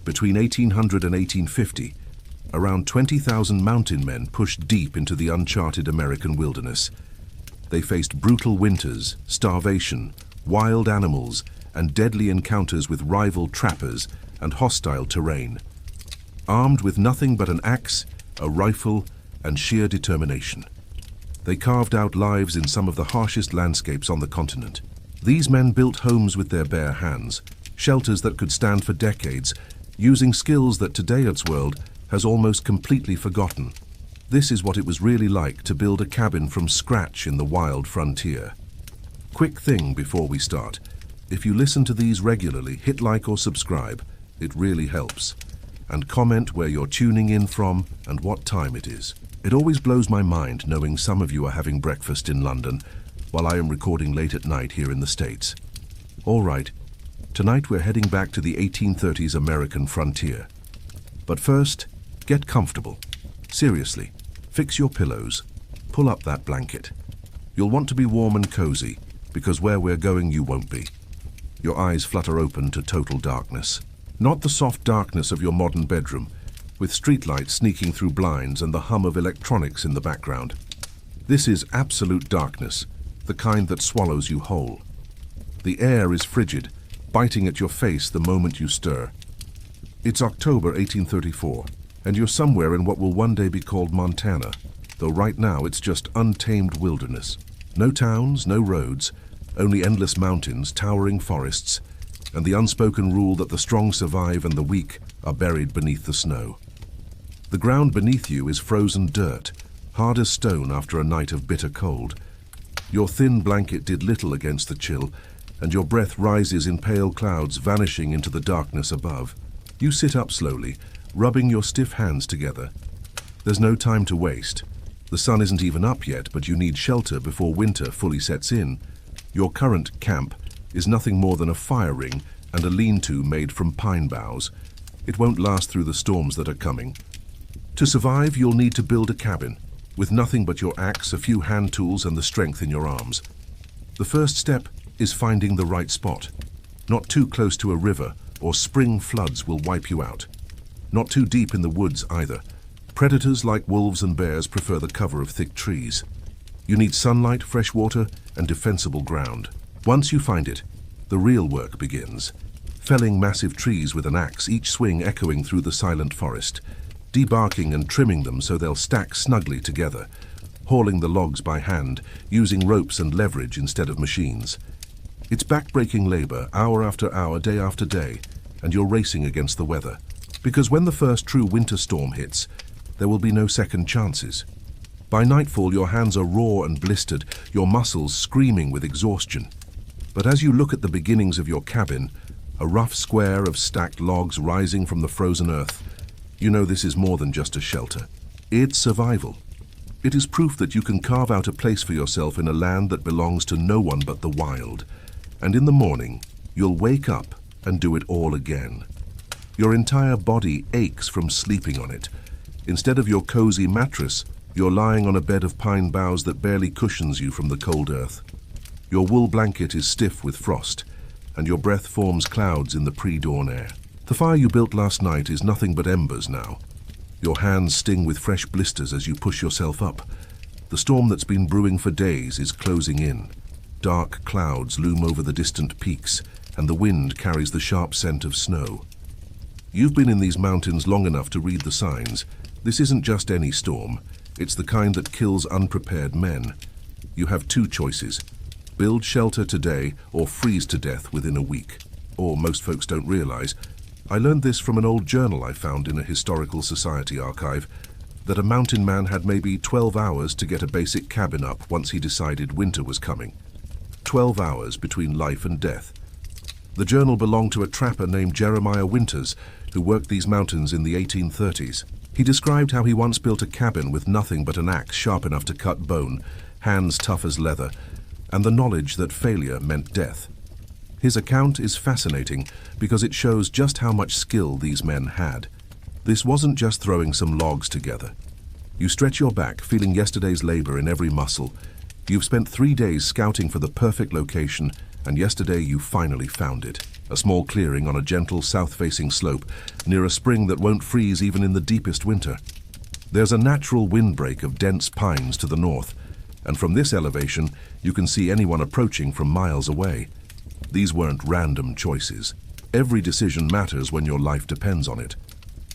Between 1800 and 1850, around 20,000 mountain men pushed deep into the uncharted American wilderness. They faced brutal winters, starvation, wild animals, and deadly encounters with rival trappers and hostile terrain. Armed with nothing but an axe, a rifle, and sheer determination, they carved out lives in some of the harshest landscapes on the continent. These men built homes with their bare hands, shelters that could stand for decades, using skills that today's world has almost completely forgotten. This is what it was really like to build a cabin from scratch in the wild frontier. Quick thing before we start. If you listen to these regularly, hit like or subscribe. It really helps. And comment where you're tuning in from and what time it is. It always blows my mind knowing some of you are having breakfast in London while I am recording late at night here in the States. All right, tonight we're heading back to the 1830s American frontier. But first, get comfortable. Seriously, fix your pillows. Pull up that blanket. You'll want to be warm and cozy, because where we're going you won't be. Your eyes flutter open to total darkness. Not the soft darkness of your modern bedroom, with streetlights sneaking through blinds and the hum of electronics in the background. This is absolute darkness, the kind that swallows you whole. The air is frigid, biting at your face the moment you stir. It's October 1834, and you're somewhere in what will one day be called Montana, though right now it's just untamed wilderness. No towns, no roads, only endless mountains, towering forests, and the unspoken rule that the strong survive and the weak are buried beneath the snow. The ground beneath you is frozen dirt, hard as stone after a night of bitter cold. Your thin blanket did little against the chill, and your breath rises in pale clouds vanishing into the darkness above. You sit up slowly, rubbing your stiff hands together. There's no time to waste. The sun isn't even up yet, but you need shelter before winter fully sets in. Your current camp is nothing more than a fire ring and a lean-to made from pine boughs. It won't last through the storms that are coming. To survive, you'll need to build a cabin, with nothing but your axe, a few hand tools, and the strength in your arms. The first step is finding the right spot. Not too close to a river, or spring floods will wipe you out. Not too deep in the woods either. Predators like wolves and bears prefer the cover of thick trees. You need sunlight, fresh water, and defensible ground. Once you find it, the real work begins. Felling massive trees with an axe, each swing echoing through the silent forest. Debarking and trimming them so they'll stack snugly together. Hauling the logs by hand, using ropes and leverage instead of machines. It's back-breaking labor, hour after hour, day after day, and you're racing against the weather. Because when the first true winter storm hits, there will be no second chances. By nightfall, your hands are raw and blistered, your muscles screaming with exhaustion. But as you look at the beginnings of your cabin, a rough square of stacked logs rising from the frozen earth, you know this is more than just a shelter. It's survival. It is proof that you can carve out a place for yourself in a land that belongs to no one but the wild. And in the morning, you'll wake up and do it all again. Your entire body aches from sleeping on it. Instead of your cozy mattress, you're lying on a bed of pine boughs that barely cushions you from the cold earth. Your wool blanket is stiff with frost, and your breath forms clouds in the pre-dawn air. The fire you built last night is nothing but embers now. Your hands sting with fresh blisters as you push yourself up. The storm that's been brewing for days is closing in. Dark clouds loom over the distant peaks, and the wind carries the sharp scent of snow. You've been in these mountains long enough to read the signs. This isn't just any storm. It's the kind that kills unprepared men. You have two choices. Build shelter today or freeze to death within a week. Or most folks don't realize, I learned this from an old journal I found in a historical society archive, that a mountain man had maybe 12 hours to get a basic cabin up once he decided winter was coming. 12 hours between life and death. The journal belonged to a trapper named Jeremiah Winters, who worked these mountains in the 1830s. He described how he once built a cabin with nothing but an axe sharp enough to cut bone, hands tough as leather, and the knowledge that failure meant death. His account is fascinating because it shows just how much skill these men had. This wasn't just throwing some logs together. You stretch your back, feeling yesterday's labor in every muscle. You've spent 3 days scouting for the perfect location and yesterday you finally found it. A small clearing on a gentle south-facing slope near a spring that won't freeze even in the deepest winter. There's a natural windbreak of dense pines to the north, and from this elevation you can see anyone approaching from miles away. These weren't random choices. Every decision matters when your life depends on it.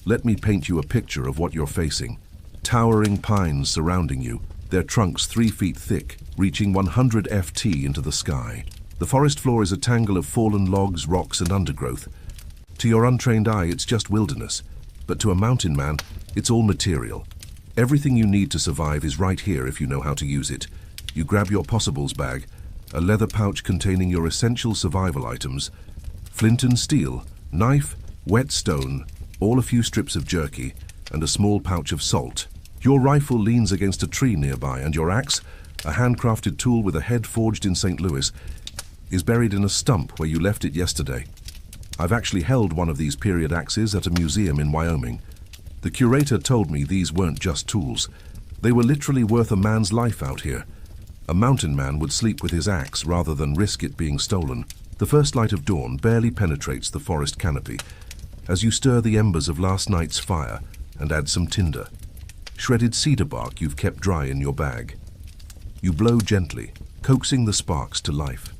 Let me paint you a picture of what you're facing. Towering pines surrounding you, their trunks 3 feet thick, reaching 100 ft into the sky. The forest floor is a tangle of fallen logs, rocks, and undergrowth. To your untrained eye, it's just wilderness, but to a mountain man, it's all material. Everything you need to survive is right here if you know how to use it. You grab your possibles bag, a leather pouch containing your essential survival items, flint and steel, knife, wet stone, all a few strips of jerky, and a small pouch of salt. Your rifle leans against a tree nearby, and your axe, a handcrafted tool with a head forged in St. Louis, is buried in a stump where you left it yesterday. I've actually held one of these period axes at a museum in Wyoming. The curator told me these weren't just tools. They were literally worth a man's life out here. A mountain man would sleep with his axe rather than risk it being stolen. The first light of dawn barely penetrates the forest canopy as you stir the embers of last night's fire and add some tinder. Shredded cedar bark you've kept dry in your bag. You blow gently, coaxing the sparks to life.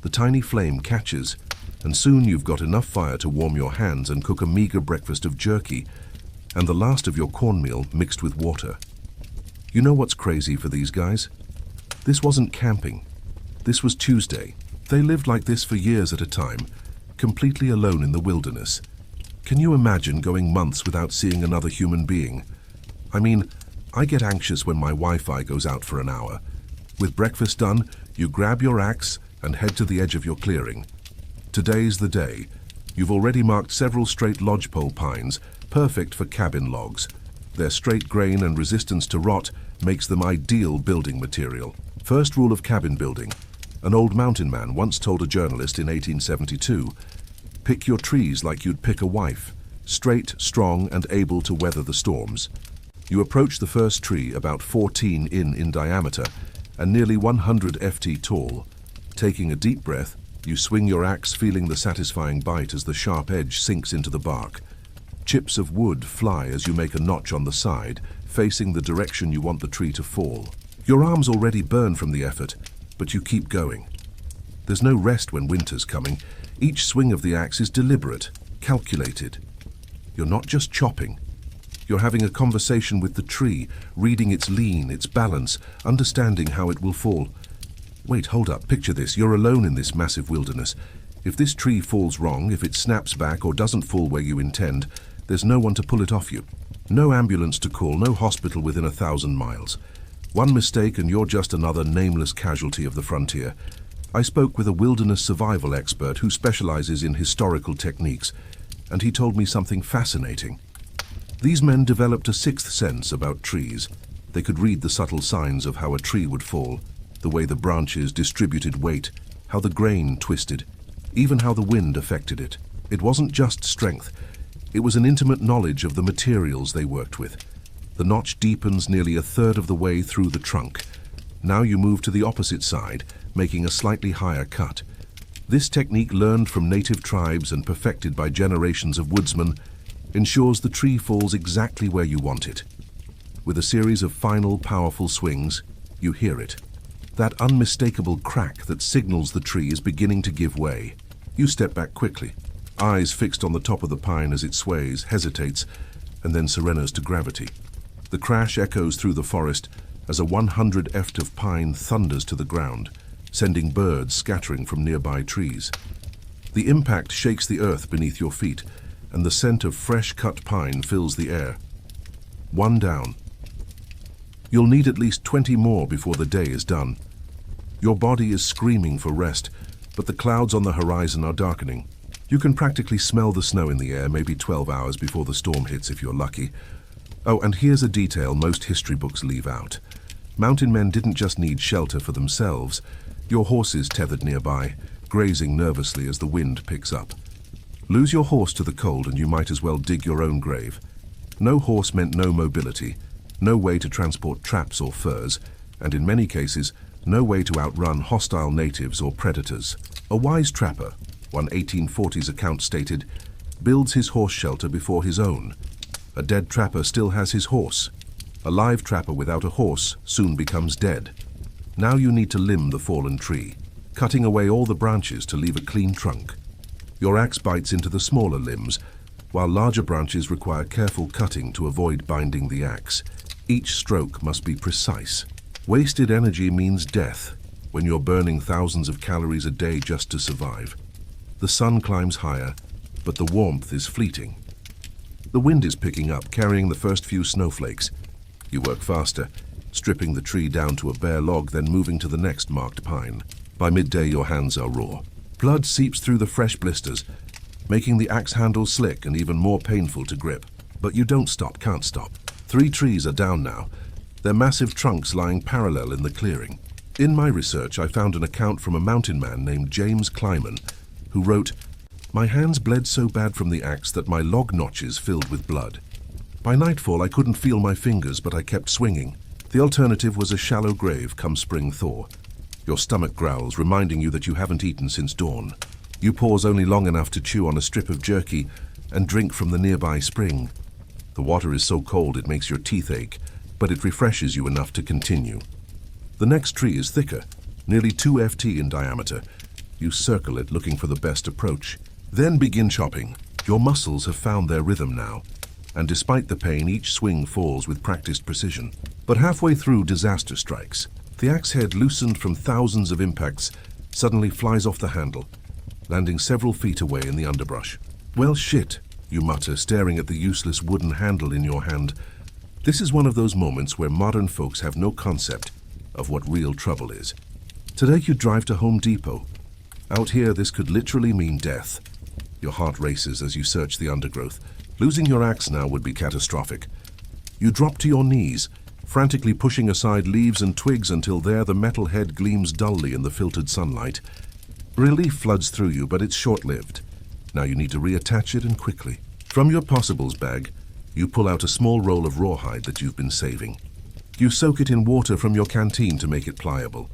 The tiny flame catches, and soon you've got enough fire to warm your hands and cook a meager breakfast of jerky and the last of your cornmeal mixed with water. You know what's crazy for these guys? This wasn't camping. This was Tuesday. They lived like this for years at a time, completely alone in the wilderness. Can you imagine going months without seeing another human being? I mean, I get anxious when my Wi-Fi goes out for an hour. With breakfast done, you grab your axe and head to the edge of your clearing. Today's the day. You've already marked several straight lodgepole pines, perfect for cabin logs. Their straight grain and resistance to rot makes them ideal building material. First rule of cabin building. An old mountain man once told a journalist in 1872, "Pick your trees like you'd pick a wife, straight, strong, and able to weather the storms." You approach the first tree about 14 in diameter and nearly 100 ft tall. Taking a deep breath, you swing your axe, feeling the satisfying bite as the sharp edge sinks into the bark. Chips of wood fly as you make a notch on the side, facing the direction you want the tree to fall. Your arms already burn from the effort, but you keep going. There's no rest when winter's coming. Each swing of the axe is deliberate, calculated. You're not just chopping. You're having a conversation with the tree, reading its lean, its balance, understanding how it will fall. Wait, hold up, picture this. You're alone in this massive wilderness. If this tree falls wrong, if it snaps back or doesn't fall where you intend, there's no one to pull it off you. No ambulance to call, no hospital within 1,000 miles. One mistake and you're just another nameless casualty of the frontier. I spoke with a wilderness survival expert who specializes in historical techniques, and he told me something fascinating. These men developed a sixth sense about trees. They could read the subtle signs of how a tree would fall, the way the branches distributed weight, how the grain twisted, even how the wind affected it. It wasn't just strength. It was an intimate knowledge of the materials they worked with. The notch deepens nearly a third of the way through the trunk. Now you move to the opposite side, making a slightly higher cut. This technique, learned from native tribes and perfected by generations of woodsmen, ensures the tree falls exactly where you want it. With a series of final, powerful swings, you hear it. That unmistakable crack that signals the tree is beginning to give way. You step back quickly, eyes fixed on the top of the pine as it sways, hesitates, and then surrenders to gravity. The crash echoes through the forest as a 100 ft of pine thunders to the ground, sending birds scattering from nearby trees. The impact shakes the earth beneath your feet, and the scent of fresh-cut pine fills the air. One down. You'll need at least 20 more before the day is done. Your body is screaming for rest, but the clouds on the horizon are darkening. You can practically smell the snow in the air maybe 12 hours before the storm hits if you're lucky. Oh, and here's a detail most history books leave out. Mountain men didn't just need shelter for themselves. Your horses tethered nearby, grazing nervously as the wind picks up. Lose your horse to the cold and you might as well dig your own grave. No horse meant no mobility, no way to transport traps or furs, and in many cases, No way to outrun hostile natives or predators. A wise trapper, one 1840s account stated, builds his horse shelter before his own. A dead trapper still has his horse. A live trapper without a horse soon becomes dead. Now you need to limb the fallen tree, cutting away all the branches to leave a clean trunk. Your axe bites into the smaller limbs, while larger branches require careful cutting to avoid binding the axe. Each stroke must be precise. Wasted energy means death when you're burning thousands of calories a day just to survive. The sun climbs higher, but the warmth is fleeting. The wind is picking up, carrying the first few snowflakes. You work faster, stripping the tree down to a bare log, then moving to the next marked pine. By midday, your hands are raw. Blood seeps through the fresh blisters, making the axe handle slick and even more painful to grip. But you don't stop, can't stop. 3 trees are down now, their massive trunks lying parallel in the clearing. In my research, I found an account from a mountain man named James Kleiman, who wrote, "My hands bled so bad from the axe that my log notches filled with blood. By nightfall, I couldn't feel my fingers, but I kept swinging. The alternative was a shallow grave come spring thaw. Your stomach growls, reminding you that you haven't eaten since dawn. You pause only long enough to chew on a strip of jerky and drink from the nearby spring. The water is so cold it makes your teeth ache, but it refreshes you enough to continue. The next tree is thicker, nearly 2 ft in diameter. You circle it, looking for the best approach. Then begin chopping. Your muscles have found their rhythm now, and despite the pain, each swing falls with practiced precision. But halfway through, disaster strikes. The axe head, loosened from thousands of impacts, suddenly flies off the handle, landing several feet away in the underbrush. Well, shit, you mutter, staring at the useless wooden handle in your hand. This is one of those moments where modern folks have no concept of what real trouble is. Today you drive to Home Depot. Out here, this could literally mean death. Your heart races as you search the undergrowth. Losing your axe now would be catastrophic. You drop to your knees, frantically pushing aside leaves and twigs until there the metal head gleams dully in the filtered sunlight. Relief floods through you, but it's short-lived. Now you need to reattach it, and quickly. From your possibles bag, you pull out a small roll of rawhide that you've been saving. You soak it in water from your canteen to make it pliable.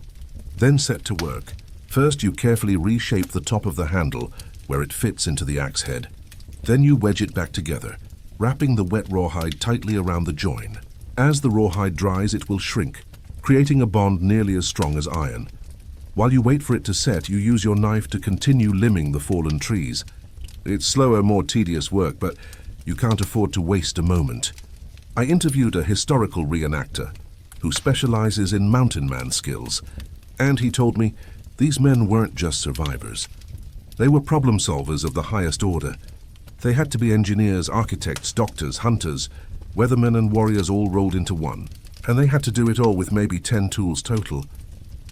Then set to work. First, you carefully reshape the top of the handle where it fits into the axe head. Then you wedge it back together, wrapping the wet rawhide tightly around the join. As the rawhide dries, it will shrink, creating a bond nearly as strong as iron. While you wait for it to set, you use your knife to continue limbing the fallen trees. It's slower, more tedious work, but you can't afford to waste a moment. I interviewed a historical reenactor who specializes in mountain man skills, and he told me these men weren't just survivors. They were problem solvers of the highest order. They had to be engineers, architects, doctors, hunters, weathermen and warriors all rolled into one, and they had to do it all with maybe 10 tools total.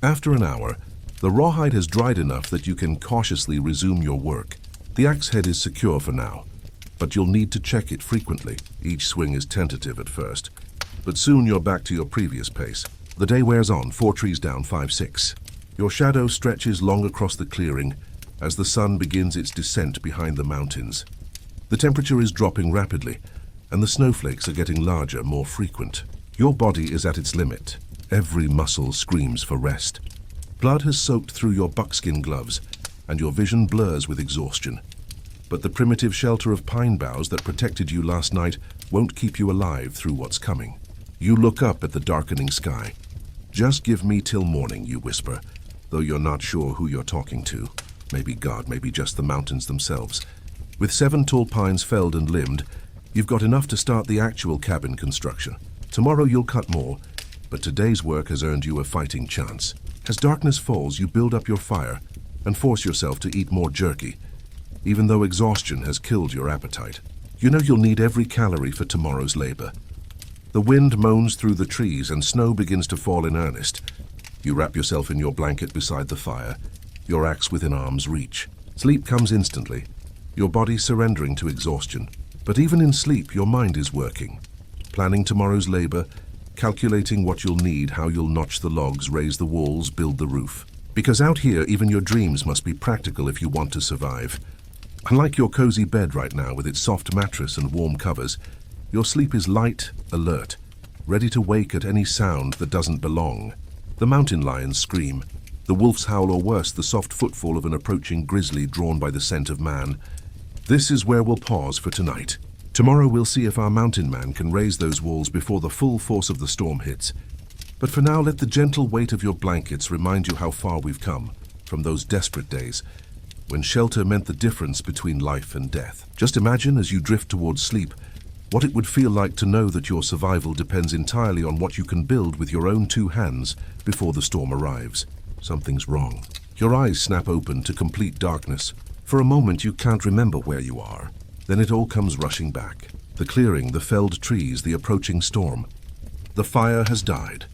After an hour, the rawhide has dried enough that you can cautiously resume your work. The axe head is secure for now, but you'll need to check it frequently. Each swing is tentative at first, but soon you're back to your previous pace. The day wears on, 4 trees down, 5, 6. Your shadow stretches long across the clearing as the sun begins its descent behind the mountains. The temperature is dropping rapidly, and the snowflakes are getting larger, more frequent. Your body is at its limit. Every muscle screams for rest. Blood has soaked through your buckskin gloves, and your vision blurs with exhaustion. But the primitive shelter of pine boughs that protected you last night won't keep you alive through what's coming. You look up at the darkening sky. "Just give me till morning," you whisper, though you're not sure who you're talking to. Maybe God, maybe just the mountains themselves. With 7 tall pines felled and limbed, you've got enough to start the actual cabin construction. Tomorrow you'll cut more, but today's work has earned you a fighting chance. As darkness falls, you build up your fire and force yourself to eat more jerky, even though exhaustion has killed your appetite. You know you'll need every calorie for tomorrow's labor. The wind moans through the trees and snow begins to fall in earnest. You wrap yourself in your blanket beside the fire, your axe within arm's reach. Sleep comes instantly, your body surrendering to exhaustion. But even in sleep, your mind is working, planning tomorrow's labor, calculating what you'll need, how you'll notch the logs, raise the walls, build the roof. Because out here, even your dreams must be practical if you want to survive. Unlike your cozy bed right now with its soft mattress and warm covers, your sleep is light, alert, ready to wake at any sound that doesn't belong. The mountain lions scream. The wolves howl, or worse, the soft footfall of an approaching grizzly drawn by the scent of man. This is where we'll pause for tonight. Tomorrow we'll see if our mountain man can raise those walls before the full force of the storm hits. But for now, let the gentle weight of your blankets remind you how far we've come from those desperate days when shelter meant the difference between life and death. Just imagine, as you drift towards sleep, what it would feel like to know that your survival depends entirely on what you can build with your own two hands before the storm arrives. Something's wrong. Your eyes snap open to complete darkness. For a moment you can't remember where you are. Then it all comes rushing back. The clearing, the felled trees, the approaching storm. The fire has died.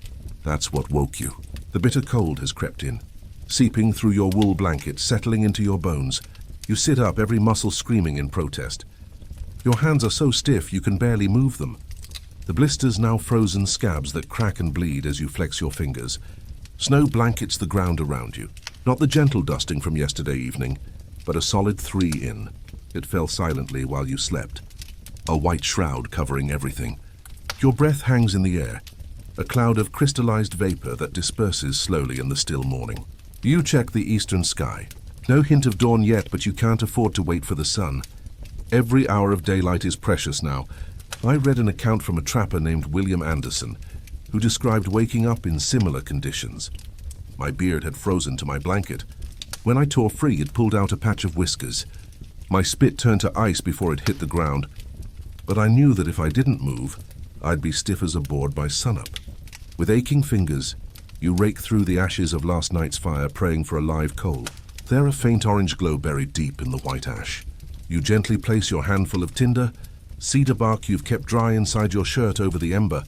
That's what woke you. The bitter cold has crept in, seeping through your wool blanket, settling into your bones. You sit up, every muscle screaming in protest. Your hands are so stiff you can barely move them. The blisters now frozen scabs that crack and bleed as you flex your fingers. Snow blankets the ground around you. Not the gentle dusting from yesterday evening, but a solid 3 in. It fell silently while you slept. A white shroud covering everything. Your breath hangs in the air, a cloud of crystallized vapor that disperses slowly in the still morning. You check the eastern sky. No hint of dawn yet, but you can't afford to wait for the sun. Every hour of daylight is precious now. I read an account from a trapper named William Anderson, who described waking up in similar conditions. My beard had frozen to my blanket. When I tore free, it pulled out a patch of whiskers. My spit turned to ice before it hit the ground, but I knew that if I didn't move, I'd be stiff as a board by sunup. With aching fingers, you rake through the ashes of last night's fire, praying for a live coal. There, a faint orange glow buried deep in the white ash. You gently place your handful of tinder, cedar bark you've kept dry inside your shirt over the ember,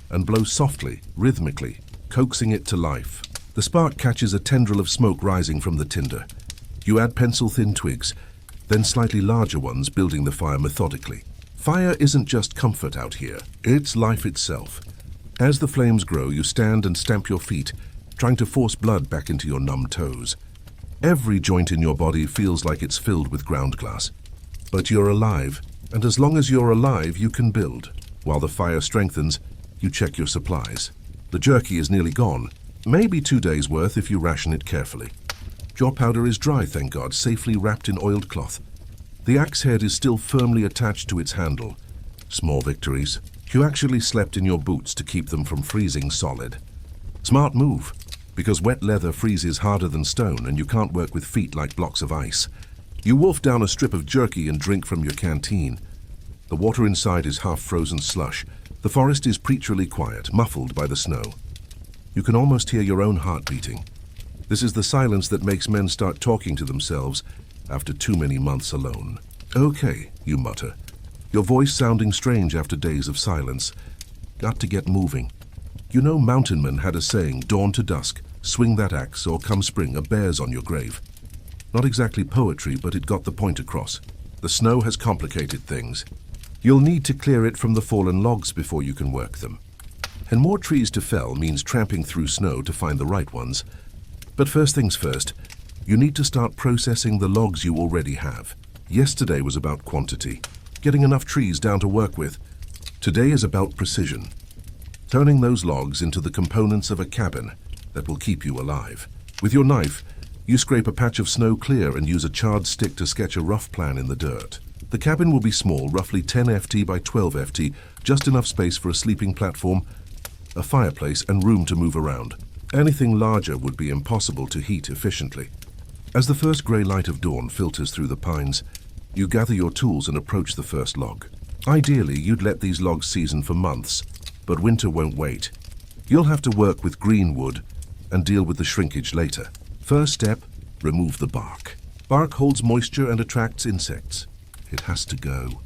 and blow softly, rhythmically, coaxing it to life. The spark catches a tendril of smoke rising from the tinder. You add pencil-thin twigs, then slightly larger ones, building the fire methodically. Fire isn't just comfort out here, it's life itself. As the flames grow, you stand and stamp your feet, trying to force blood back into your numb toes. Every joint in your body feels like it's filled with ground glass. But you're alive, and as long as you're alive, you can build. While the fire strengthens, you check your supplies. The jerky is nearly gone, maybe 2 days' worth if you ration it carefully. Your powder is dry, thank God, safely wrapped in oiled cloth. The axe head is still firmly attached to its handle. Small victories. You actually slept in your boots to keep them from freezing solid. Smart move, because wet leather freezes harder than stone and you can't work with feet like blocks of ice. You wolf down a strip of jerky and drink from your canteen. The water inside is half-frozen slush. The forest is preacherly quiet, muffled by the snow. You can almost hear your own heart beating. This is the silence that makes men start talking to themselves after too many months alone. Okay, you mutter, your voice sounding strange after days of silence. Got to get moving. You know mountain men had a saying, dawn to dusk, swing that axe, or come spring, a bear's on your grave. Not exactly poetry, but it got the point across. The snow has complicated things. You'll need to clear it from the fallen logs before you can work them. And more trees to fell means tramping through snow to find the right ones. But first things first, you need to start processing the logs you already have. Yesterday was about quantity, getting enough trees down to work with. Today is about precision, turning those logs into the components of a cabin that will keep you alive. With your knife, you scrape a patch of snow clear and use a charred stick to sketch a rough plan in the dirt. The cabin will be small, roughly 10 FT by 12 FT, just enough space for a sleeping platform, a fireplace, and room to move around. Anything larger would be impossible to heat efficiently. As the first grey light of dawn filters through the pines, you gather your tools and approach the first log. Ideally, you'd let these logs season for months, but winter won't wait. You'll have to work with green wood and deal with the shrinkage later. First step, remove the bark. Bark holds moisture and attracts insects. It has to go.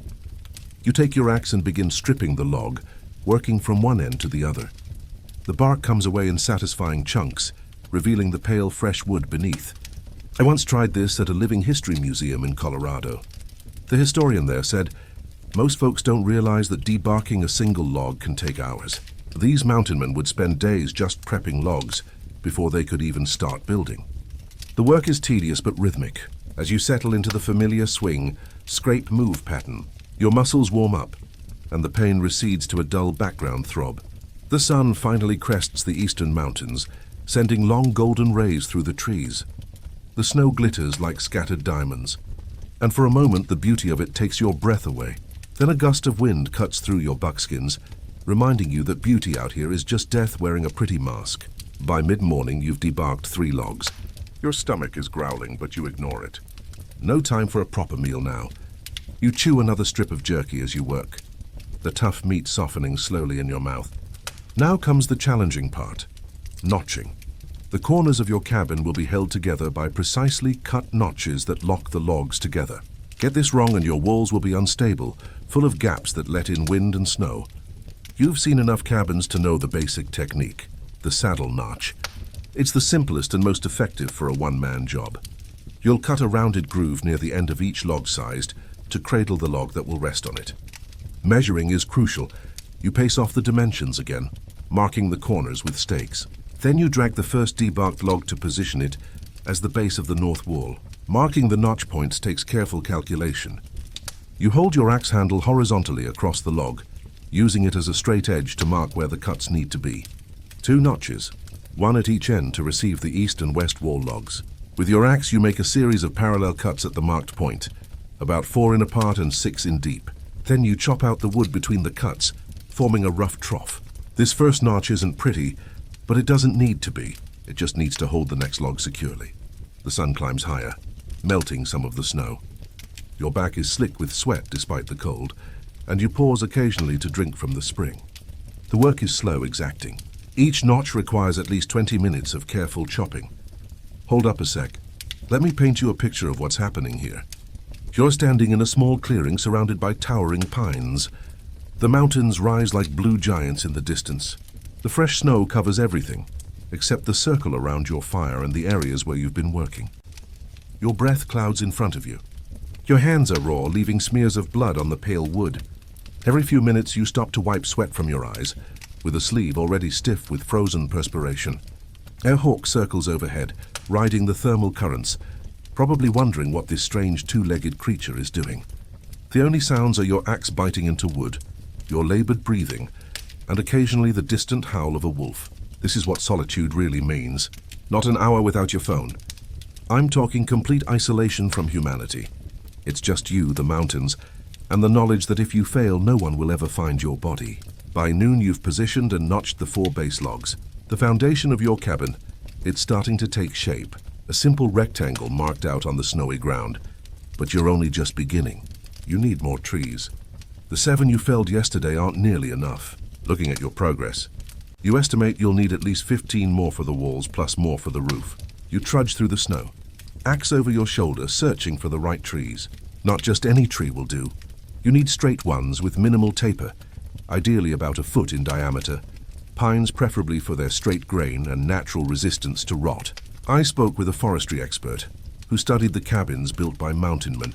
You take your axe and begin stripping the log, working from one end to the other. The bark comes away in satisfying chunks, revealing the pale, fresh wood beneath. I once tried this at a living history museum in Colorado. The historian there said, most folks don't realize that debarking a single log can take hours. These mountain men would spend days just prepping logs before they could even start building. The work is tedious but rhythmic. As you settle into the familiar swing, scrape move pattern, your muscles warm up, and the pain recedes to a dull background throb. The sun finally crests the eastern mountains, sending long golden rays through the trees. The snow glitters like scattered diamonds, and for a moment the beauty of it takes your breath away. Then a gust of wind cuts through your buckskins, reminding you that beauty out here is just death wearing a pretty mask. By mid-morning, you've debarked 3 logs. Your stomach is growling, but you ignore it. No time for a proper meal now. You chew another strip of jerky as you work, the tough meat softening slowly in your mouth. Now comes the challenging part, notching. The corners of your cabin will be held together by precisely cut notches that lock the logs together. Get this wrong and your walls will be unstable, full of gaps that let in wind and snow. You've seen enough cabins to know the basic technique, the saddle notch. It's the simplest and most effective for a one-man job. You'll cut a rounded groove near the end of each log sized to cradle the log that will rest on it. Measuring is crucial. You pace off the dimensions again, marking the corners with stakes. Then you drag the first debarked log to position it as the base of the north wall. Marking the notch points takes careful calculation. You hold your axe handle horizontally across the log, using it as a straight edge to mark where the cuts need to be. 2 notches, one at each end to receive the east and west wall logs. With your axe, you make a series of parallel cuts at the marked point, about 4 in apart and 6 in deep. Then you chop out the wood between the cuts, forming a rough trough. This first notch isn't pretty, but it doesn't need to be. It just needs to hold the next log securely. The sun climbs higher, melting some of the snow. Your back is slick with sweat despite the cold, and you pause occasionally to drink from the spring. The work is slow, exacting. Each notch requires at least 20 minutes of careful chopping. Hold up a sec. Let me paint you a picture of what's happening here. You're standing in a small clearing surrounded by towering pines. The mountains rise like blue giants in the distance. The fresh snow covers everything, except the circle around your fire and the areas where you've been working. Your breath clouds in front of you. Your hands are raw, leaving smears of blood on the pale wood. Every few minutes you stop to wipe sweat from your eyes, with a sleeve already stiff with frozen perspiration. A hawk circles overhead, riding the thermal currents, probably wondering what this strange 2-legged creature is doing. The only sounds are your axe biting into wood, your labored breathing, and occasionally the distant howl of a wolf. This is what solitude really means. Not an hour without your phone. I'm talking complete isolation from humanity. It's just you, the mountains, and the knowledge that if you fail, no one will ever find your body. By noon, you've positioned and notched the 4 base logs. The foundation of your cabin, it's starting to take shape. A simple rectangle marked out on the snowy ground. But you're only just beginning. You need more trees. The 7 you felled yesterday aren't nearly enough. Looking at your progress, you estimate you'll need at least 15 more for the walls plus more for the roof. You trudge through the snow, axe over your shoulder, searching for the right trees. Not just any tree will do. You need straight ones with minimal taper, ideally about a foot in diameter. Pines preferably for their straight grain and natural resistance to rot. I spoke with a forestry expert who studied the cabins built by mountain men,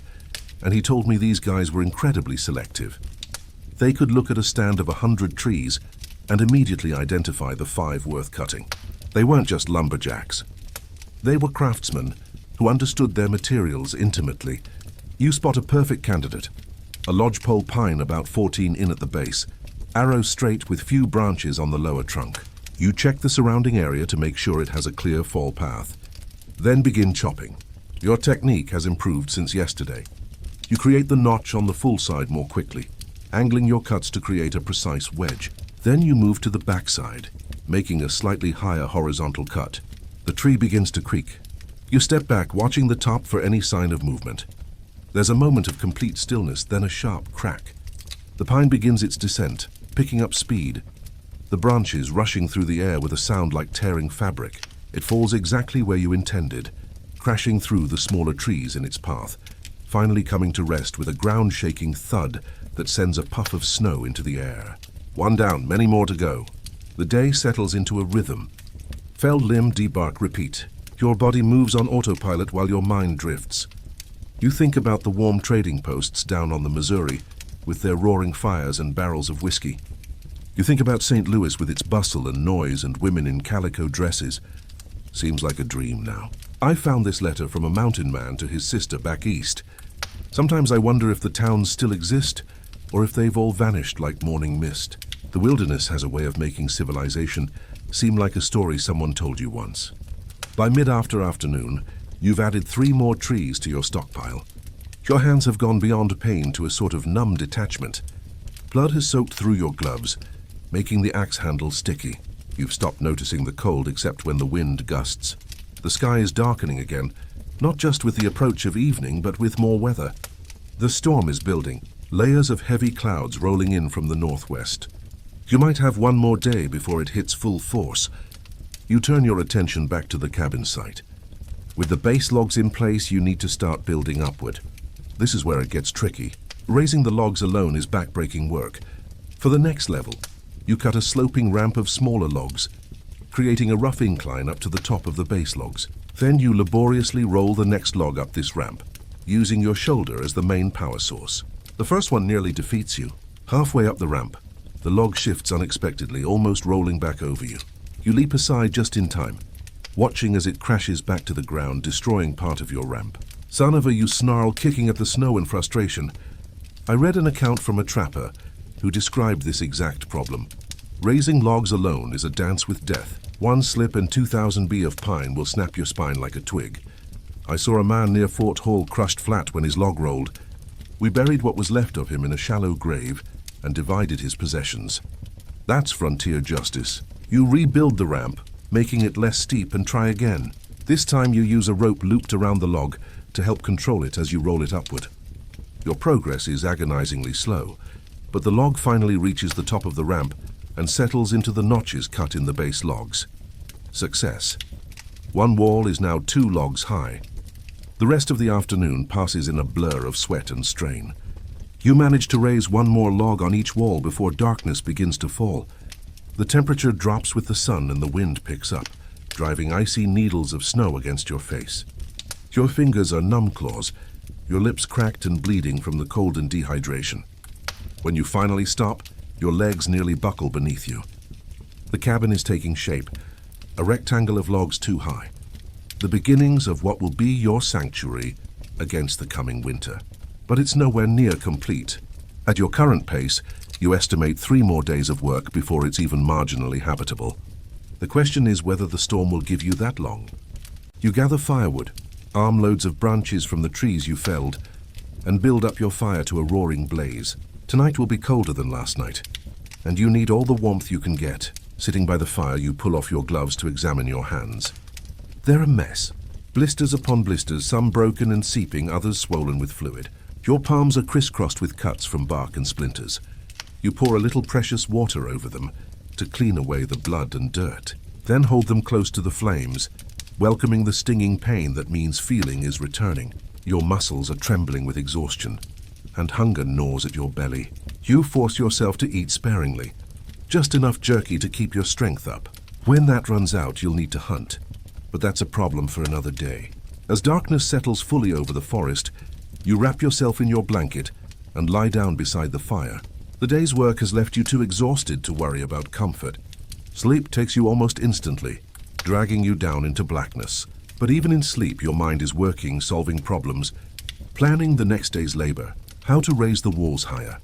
and he told me these guys were incredibly selective. They could look at a stand of 100 trees and immediately identify the 5 worth cutting. They weren't just lumberjacks. They were craftsmen who understood their materials intimately. You spot a perfect candidate, a lodgepole pine about 14 in at the base, arrow straight with few branches on the lower trunk. You check the surrounding area to make sure it has a clear fall path. Then begin chopping. Your technique has improved since yesterday. You create the notch on the full side more quickly, angling your cuts to create a precise wedge. Then you move to the backside, making a slightly higher horizontal cut. The tree begins to creak. You step back, watching the top for any sign of movement. There's a moment of complete stillness, then a sharp crack. The pine begins its descent, picking up speed, the branches rushing through the air with a sound like tearing fabric. It falls exactly where you intended, crashing through the smaller trees in its path, finally coming to rest with a ground-shaking thud that sends a puff of snow into the air. 1 down, many more to go. The day settles into a rhythm. Felled limb, debark, repeat. Your body moves on autopilot while your mind drifts. You think about the warm trading posts down on the Missouri, with their roaring fires and barrels of whiskey. You think about St. Louis with its bustle and noise and women in calico dresses. Seems like a dream now. I found this letter from a mountain man to his sister back east. Sometimes I wonder if the towns still exist, or if they've all vanished like morning mist. The wilderness has a way of making civilization seem like a story someone told you once. By mid-afternoon, you've added 3 more trees to your stockpile. Your hands have gone beyond pain to a sort of numb detachment. Blood has soaked through your gloves, making the axe handle sticky. You've stopped noticing the cold except when the wind gusts. The sky is darkening again, not just with the approach of evening, but with more weather. The storm is building, layers of heavy clouds rolling in from the northwest. You might have one more day before it hits full force. You turn your attention back to the cabin site. With the base logs in place, you need to start building upward. This is where it gets tricky. Raising the logs alone is backbreaking work. For the next level, you cut a sloping ramp of smaller logs, creating a rough incline up to the top of the base logs. Then you laboriously roll the next log up this ramp, using your shoulder as the main power source. The first one nearly defeats you. Halfway up the ramp, the log shifts unexpectedly, almost rolling back over you. You leap aside just in time, watching as it crashes back to the ground, destroying part of your ramp. Son of a, you snarl, kicking at the snow in frustration. I read an account from a trapper who described this exact problem. Raising logs alone is a dance with death. One slip and 2,000 B of pine will snap your spine like a twig. I saw a man near Fort Hall crushed flat when his log rolled. We buried what was left of him in a shallow grave and divided his possessions. That's frontier justice. You rebuild the ramp, making it less steep, and try again. This time you use a rope looped around the log to help control it as you roll it upward. Your progress is agonizingly slow, but the log finally reaches the top of the ramp and settles into the notches cut in the base logs. Success. One wall is now 2 logs high. The rest of the afternoon passes in a blur of sweat and strain. You manage to raise 1 more log on each wall before darkness begins to fall. The temperature drops with the sun and the wind picks up, driving icy needles of snow against your face. Your fingers are numb claws, your lips cracked and bleeding from the cold and dehydration. When you finally stop, your legs nearly buckle beneath you. The cabin is taking shape, a rectangle of logs 2 high. The beginnings of what will be your sanctuary against the coming winter. But it's nowhere near complete. At your current pace, you estimate 3 more days of work before it's even marginally habitable. The question is whether the storm will give you that long. You gather firewood, armloads of branches from the trees you felled, and build up your fire to a roaring blaze. Tonight will be colder than last night, and you need all the warmth you can get. Sitting by the fire, you pull off your gloves to examine your hands. They're a mess. Blisters upon blisters, some broken and seeping, others swollen with fluid. Your palms are crisscrossed with cuts from bark and splinters. You pour a little precious water over them to clean away the blood and dirt. Then hold them close to the flames, welcoming the stinging pain that means feeling is returning. Your muscles are trembling with exhaustion, and hunger gnaws at your belly. You force yourself to eat sparingly, just enough jerky to keep your strength up. When that runs out, you'll need to hunt, but that's a problem for another day. As darkness settles fully over the forest, you wrap yourself in your blanket and lie down beside the fire. The day's work has left you too exhausted to worry about comfort. Sleep takes you almost instantly, dragging you down into blackness. But even in sleep, your mind is working, solving problems, planning the next day's labor. How to raise the walls higher,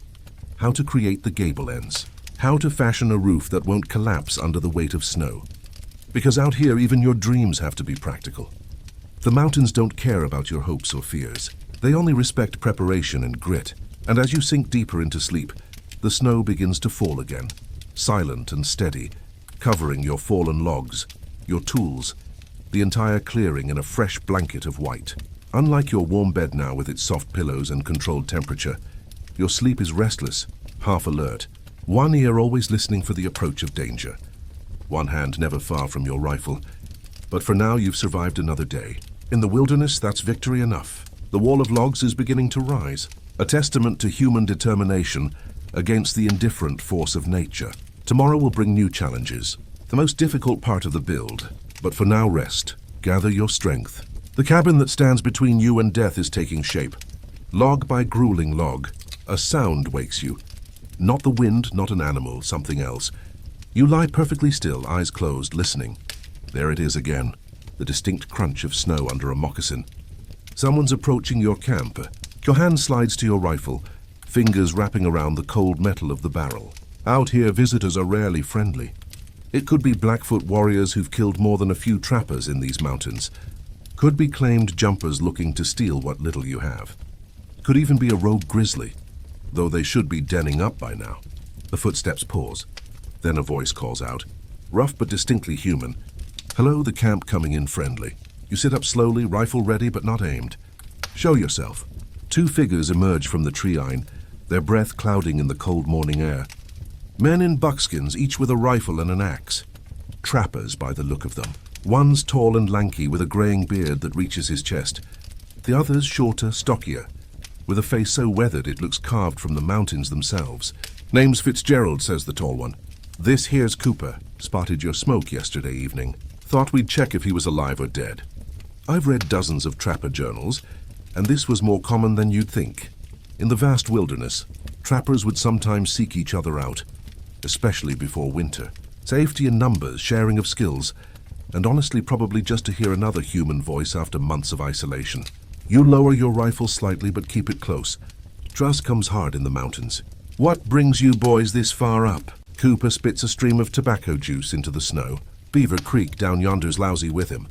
how to create the gable ends, how to fashion a roof that won't collapse under the weight of snow. Because out here, even your dreams have to be practical. The mountains don't care about your hopes or fears. They only respect preparation and grit. And as you sink deeper into sleep, the snow begins to fall again, silent and steady, covering your fallen logs, your tools, the entire clearing in a fresh blanket of white. Unlike your warm bed now with its soft pillows and controlled temperature, your sleep is restless, half alert, one ear always listening for the approach of danger, one hand never far from your rifle. But for now, you've survived another day. In the wilderness, that's victory enough. The wall of logs is beginning to rise, a testament to human determination against the indifferent force of nature. Tomorrow will bring new challenges, the most difficult part of the build. But for now, rest. Gather your strength. The cabin that stands between you and death is taking shape. Log by grueling log, a sound wakes you. Not the wind, not an animal, something else. You lie perfectly still, eyes closed, listening. There it is again, the distinct crunch of snow under a moccasin. Someone's approaching your camp. Your hand slides to your rifle, fingers wrapping around the cold metal of the barrel. Out here, visitors are rarely friendly. It could be Blackfoot warriors who've killed more than a few trappers in these mountains. Could be claimed jumpers looking to steal what little you have. Could even be a rogue grizzly, though they should be denning up by now. The footsteps pause. Then a voice calls out, rough but distinctly human. Hello, the camp coming in friendly. You sit up slowly, rifle ready but not aimed. Show yourself. Two figures emerge from the tree-line, their breath clouding in the cold morning air. Men in buckskins, each with a rifle and an axe. Trappers by the look of them. One's tall and lanky with a greying beard that reaches his chest. The other's shorter, stockier, with a face so weathered it looks carved from the mountains themselves. Name's Fitzgerald, says the tall one. This here's Cooper. Spotted your smoke yesterday evening. Thought we'd check if he was alive or dead. I've read dozens of trapper journals, and this was more common than you'd think. In the vast wilderness, trappers would sometimes seek each other out, especially before winter. Safety in numbers, sharing of skills, and honestly probably just to hear another human voice after months of isolation. You lower your rifle slightly but keep it close. Trust comes hard in the mountains. What brings you boys this far up? Cooper spits a stream of tobacco juice into the snow. Beaver Creek down yonder's lousy with him.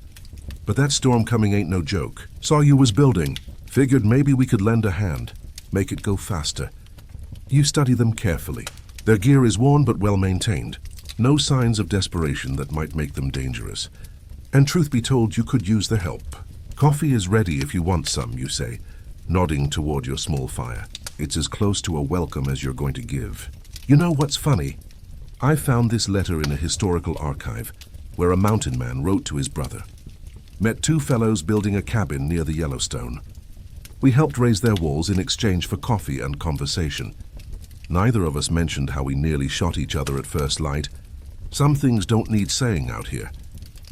But that storm coming ain't no joke. Saw you was building. Figured maybe we could lend a hand. Make it go faster. You study them carefully. Their gear is worn but well maintained. No signs of desperation that might make them dangerous. And truth be told, you could use their help. Coffee is ready if you want some, you say, nodding toward your small fire. It's as close to a welcome as you're going to give. You know what's funny? I found this letter in a historical archive, where a mountain man wrote to his brother. Met two fellows building a cabin near the Yellowstone. We helped raise their walls in exchange for coffee and conversation. Neither of us mentioned how we nearly shot each other at first light. Some things don't need saying out here.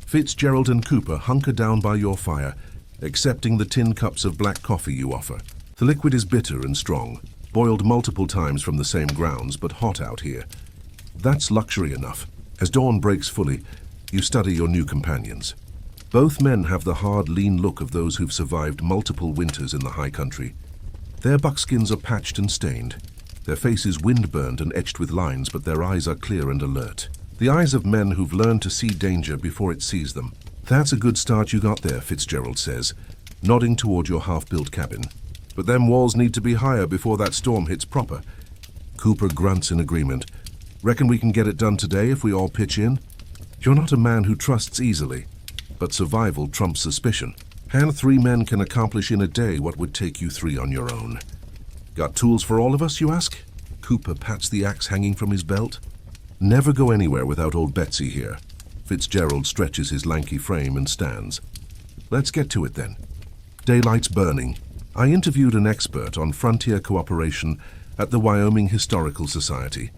Fitzgerald and Cooper hunker down by your fire, accepting the tin cups of black coffee you offer. The liquid is bitter and strong, boiled multiple times from the same grounds, but hot out here. That's luxury enough. As dawn breaks fully, you study your new companions. Both men have the hard, lean look of those who've survived multiple winters in the high country. Their buckskins are patched and stained, their faces wind-burned and etched with lines, but their eyes are clear and alert. The eyes of men who've learned to see danger before it sees them. That's a good start you got there, Fitzgerald says, nodding toward your half-built cabin. But them walls need to be higher before that storm hits proper. Cooper grunts in agreement. Reckon we can get it done today if we all pitch in? You're not a man who trusts easily, but survival trumps suspicion. And 3 men can accomplish in a day what would take you 3 on your own. Got tools for all of us, you ask? Cooper pats the axe hanging from his belt. Never go anywhere without old Betsy here. Fitzgerald stretches his lanky frame and stands. Let's get to it then. Daylight's burning. I interviewed an expert on frontier cooperation at the Wyoming Historical Society,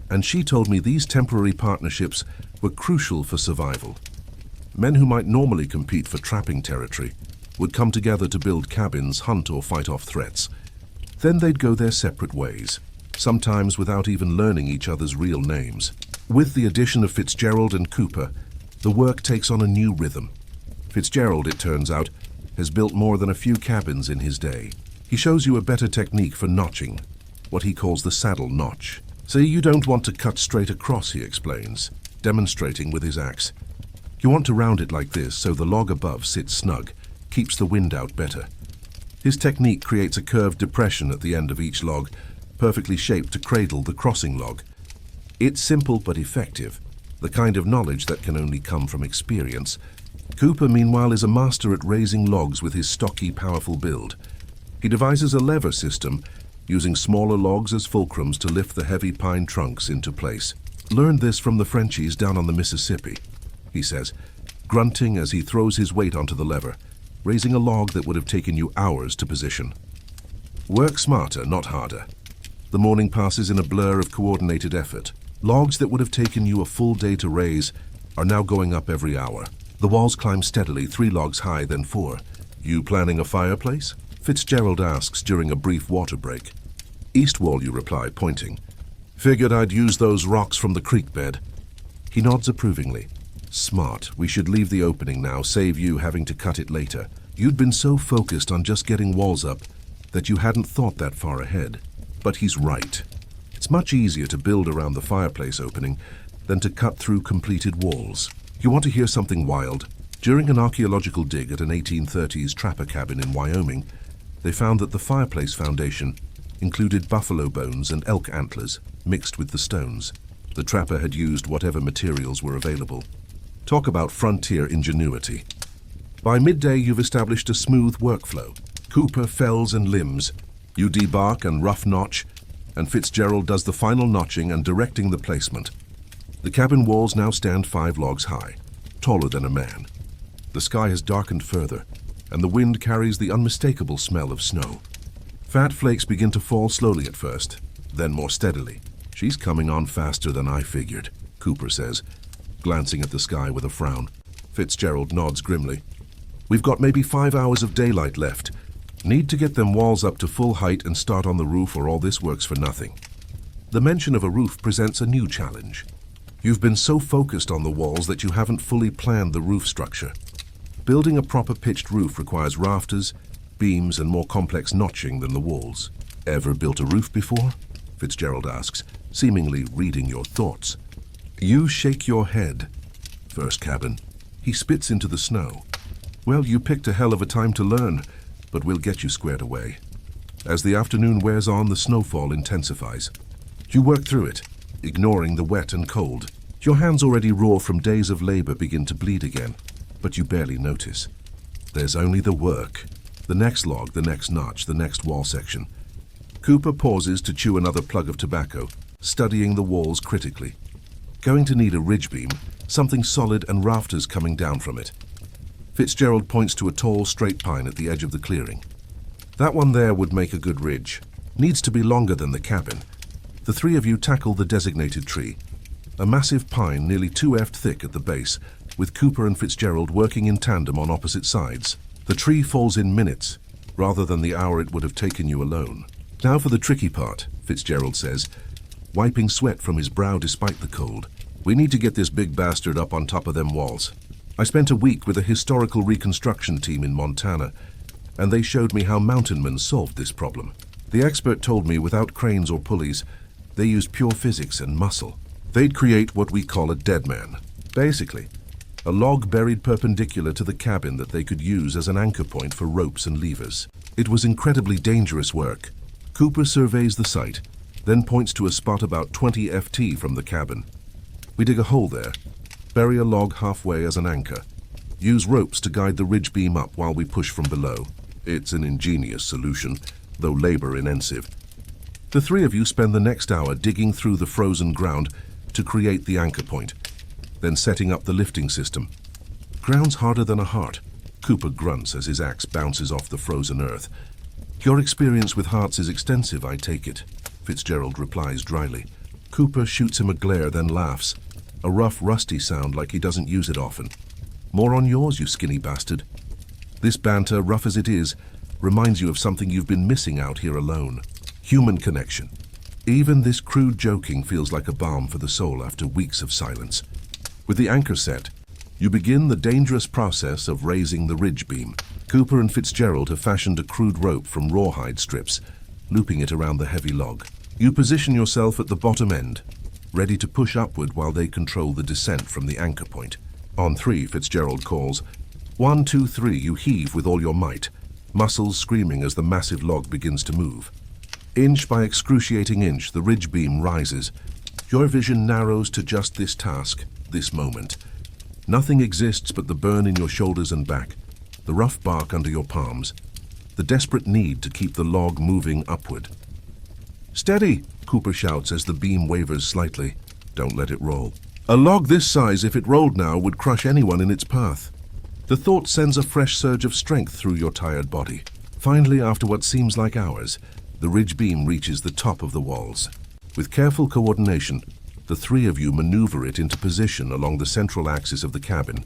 and she told me these temporary partnerships were crucial for survival. Men who might normally compete for trapping territory would come together to build cabins, hunt or fight off threats. Then they'd go their separate ways, sometimes without even learning each other's real names. With the addition of Fitzgerald and Cooper, the work takes on a new rhythm. Fitzgerald, it turns out, has built more than a few cabins in his day. He shows you a better technique for notching, what he calls the saddle notch. See, you don't want to cut straight across, he explains, demonstrating with his axe. You want to round it like this so the log above sits snug, keeps the wind out better. His technique creates a curved depression at the end of each log, perfectly shaped to cradle the crossing log. It's simple but effective, the kind of knowledge that can only come from experience. Cooper, meanwhile, is a master at raising logs with his stocky, powerful build. He devises a lever system, using smaller logs as fulcrums to lift the heavy pine trunks into place. Learned this from the Frenchies down on the Mississippi, he says, grunting as he throws his weight onto the lever, raising a log that would have taken you hours to position. Work smarter, not harder. The morning passes in a blur of coordinated effort. Logs that would have taken you a full day to raise are now going up every hour. The walls climb steadily, 3 logs high, then 4. You planning a fireplace? Fitzgerald asks during a brief water break. East wall, you reply, pointing. Figured I'd use those rocks from the creek bed. He nods approvingly. Smart. We should leave the opening now, save you having to cut it later. You'd been so focused on just getting walls up that you hadn't thought that far ahead. But he's right. It's much easier to build around the fireplace opening than to cut through completed walls. You want to hear something wild? During an archaeological dig at an 1830s trapper cabin in Wyoming, they found that the fireplace foundation included buffalo bones and elk antlers mixed with the stones. The trapper had used whatever materials were available. Talk about frontier ingenuity. By midday, you've established a smooth workflow. Cooper fells and limbs. You debark and rough notch, and Fitzgerald does the final notching and directing the placement. The cabin walls now stand 5 logs high, taller than a man. The sky has darkened further, and the wind carries the unmistakable smell of snow. Fat flakes begin to fall slowly at first, then more steadily. She's coming on faster than I figured, Cooper says, glancing at the sky with a frown. Fitzgerald nods grimly. We've got maybe 5 hours of daylight left. Need to get them walls up to full height and start on the roof, or all this works for nothing. The mention of a roof presents a new challenge. You've been so focused on the walls that you haven't fully planned the roof structure. Building a proper pitched roof requires rafters, beams, and more complex notching than the walls. Ever built a roof before? Fitzgerald asks, seemingly reading your thoughts. You shake your head. First cabin. He spits into the snow. Well, you picked a hell of a time to learn, but we'll get you squared away. As the afternoon wears on, the snowfall intensifies. You work through it, ignoring the wet and cold. Your hands already raw from days of labor begin to bleed again, but you barely notice. There's only the work. The next log, the next notch, the next wall section. Cooper pauses to chew another plug of tobacco, studying the walls critically. Going to need a ridge beam, something solid and rafters coming down from it. Fitzgerald points to a tall, straight pine at the edge of the clearing. That one there would make a good ridge. Needs to be longer than the cabin. The 3 of you tackle the designated tree. A massive pine nearly 2 feet thick at the base, with Cooper and Fitzgerald working in tandem on opposite sides. The tree falls in minutes, rather than the hour it would have taken you alone. Now for the tricky part, Fitzgerald says, wiping sweat from his brow despite the cold. We need to get this big bastard up on top of them walls. I spent a week with a historical reconstruction team in Montana, and they showed me how mountain men solved this problem. The expert told me without cranes or pulleys, they used pure physics and muscle. They'd create what we call a dead man. Basically, a log buried perpendicular to the cabin that they could use as an anchor point for ropes and levers. It was incredibly dangerous work. Cooper surveys the site, then points to a spot about 20 ft from the cabin. We dig a hole there, bury a log halfway as an anchor, use ropes to guide the ridge beam up while we push from below. It's an ingenious solution, though labor-intensive. The 3 of you spend the next hour digging through the frozen ground to create the anchor point, then setting up the lifting system. Ground's harder than a heart. Cooper grunts as his axe bounces off the frozen earth. Your experience with hearts is extensive, I take it, Fitzgerald replies dryly. Cooper shoots him a glare, then laughs, a rough, rusty sound like he doesn't use it often. More on yours, you skinny bastard. This banter, rough as it is, reminds you of something you've been missing out here alone. Human connection. Even this crude joking feels like a balm for the soul after weeks of silence. With the anchor set, you begin the dangerous process of raising the ridge beam. Cooper and Fitzgerald have fashioned a crude rope from rawhide strips, looping it around the heavy log. You position yourself at the bottom end, ready to push upward while they control the descent from the anchor point. On 3, Fitzgerald calls. 1, 2, 3, you heave with all your might, muscles screaming as the massive log begins to move. Inch by excruciating inch, the ridge beam rises. Your vision narrows to just this task, this moment. Nothing exists but the burn in your shoulders and back, the rough bark under your palms, the desperate need to keep the log moving upward. Steady, Cooper shouts as the beam wavers slightly. Don't let it roll. A log this size, if it rolled now, would crush anyone in its path. The thought sends a fresh surge of strength through your tired body. Finally, after what seems like hours, the ridge beam reaches the top of the walls. With careful coordination, the 3 of you maneuver it into position along the central axis of the cabin.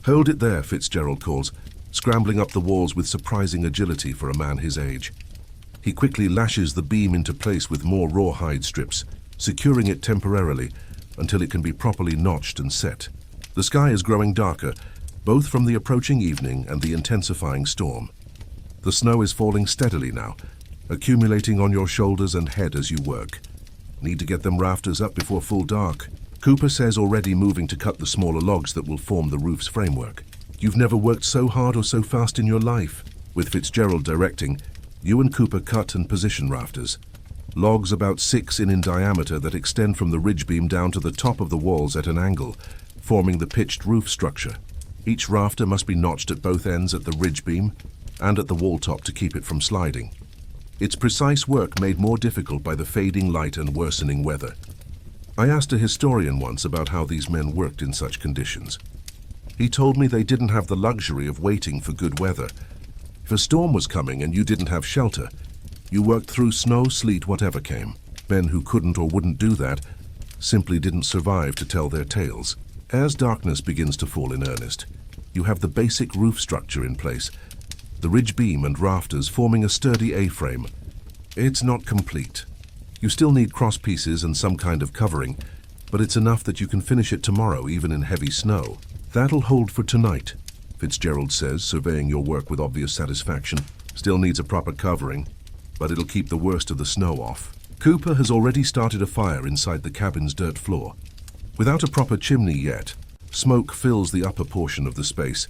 Hold it there, Fitzgerald calls, scrambling up the walls with surprising agility for a man his age. He quickly lashes the beam into place with more rawhide strips, securing it temporarily until it can be properly notched and set. The sky is growing darker, both from the approaching evening and the intensifying storm. The snow is falling steadily now, accumulating on your shoulders and head as you work. Need to get them rafters up before full dark. Cooper says, already moving to cut the smaller logs that will form the roof's framework. You've never worked so hard or so fast in your life. With Fitzgerald directing, you and Cooper cut and position rafters. Logs about 6 in diameter that extend from the ridge beam down to the top of the walls at an angle, forming the pitched roof structure. Each rafter must be notched at both ends at the ridge beam and at the wall top to keep it from sliding. It's precise work made more difficult by the fading light and worsening weather. I asked a historian once about how these men worked in such conditions. He told me they didn't have the luxury of waiting for good weather. If a storm was coming and you didn't have shelter, you worked through snow, sleet, whatever came. Men who couldn't or wouldn't do that simply didn't survive to tell their tales. As darkness begins to fall in earnest, you have the basic roof structure in place, the ridge beam and rafters forming a sturdy A-frame. It's not complete. You still need cross pieces and some kind of covering, but it's enough that you can finish it tomorrow, even in heavy snow. That'll hold for tonight, Fitzgerald says, surveying your work with obvious satisfaction. Still needs a proper covering, but it'll keep the worst of the snow off. Cooper has already started a fire inside the cabin's dirt floor. Without a proper chimney yet, smoke fills the upper portion of the space,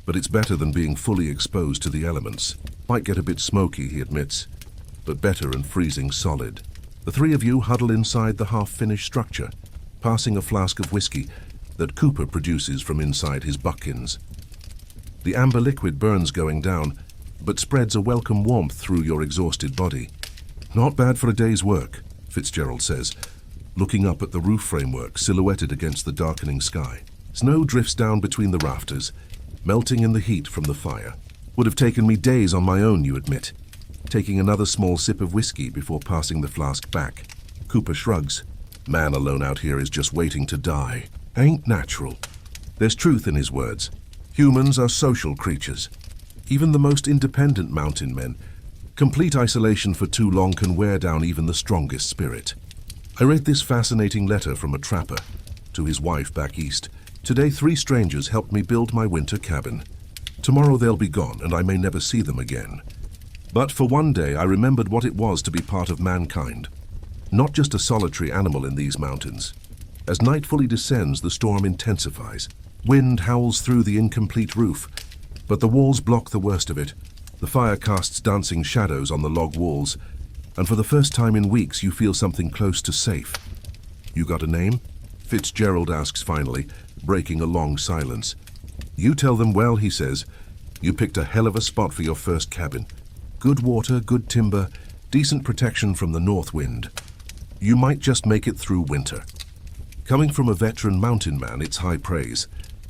but it's better than being fully exposed to the elements. Might get a bit smoky, he admits, but better than freezing solid. The three of you huddle inside the half-finished structure, passing a flask of whiskey that Cooper produces from inside his buckins. The amber liquid burns going down, but spreads a welcome warmth through your exhausted body. Not bad for a day's work, Fitzgerald says, looking up at the roof framework silhouetted against the darkening sky. Snow drifts down between the rafters, melting in the heat from the fire. Would have taken me days on my own, you admit, taking another small sip of whiskey before passing the flask back. Cooper shrugs. Man alone out here is just waiting to die. Ain't natural. There's truth in his words. Humans are social creatures. Even the most independent mountain men. Complete isolation for too long can wear down even the strongest spirit. I read this fascinating letter from a trapper to his wife back east. Today 3 strangers helped me build my winter cabin. Tomorrow they'll be gone and I may never see them again. But for one day I remembered what it was to be part of mankind. Not just a solitary animal in these mountains. As night fully descends, the storm intensifies. Wind howls through the incomplete roof, but the walls block the worst of it. The fire casts dancing shadows on the log walls, and for the first time in weeks you feel something close to safe. You got a name? Fitzgerald asks finally, breaking a long silence. You tell them well, he says. You picked a hell of a spot for your first cabin. Good water, good timber, decent protection from the north wind. You might just make it through winter. Coming from a veteran mountain man, it's high praise.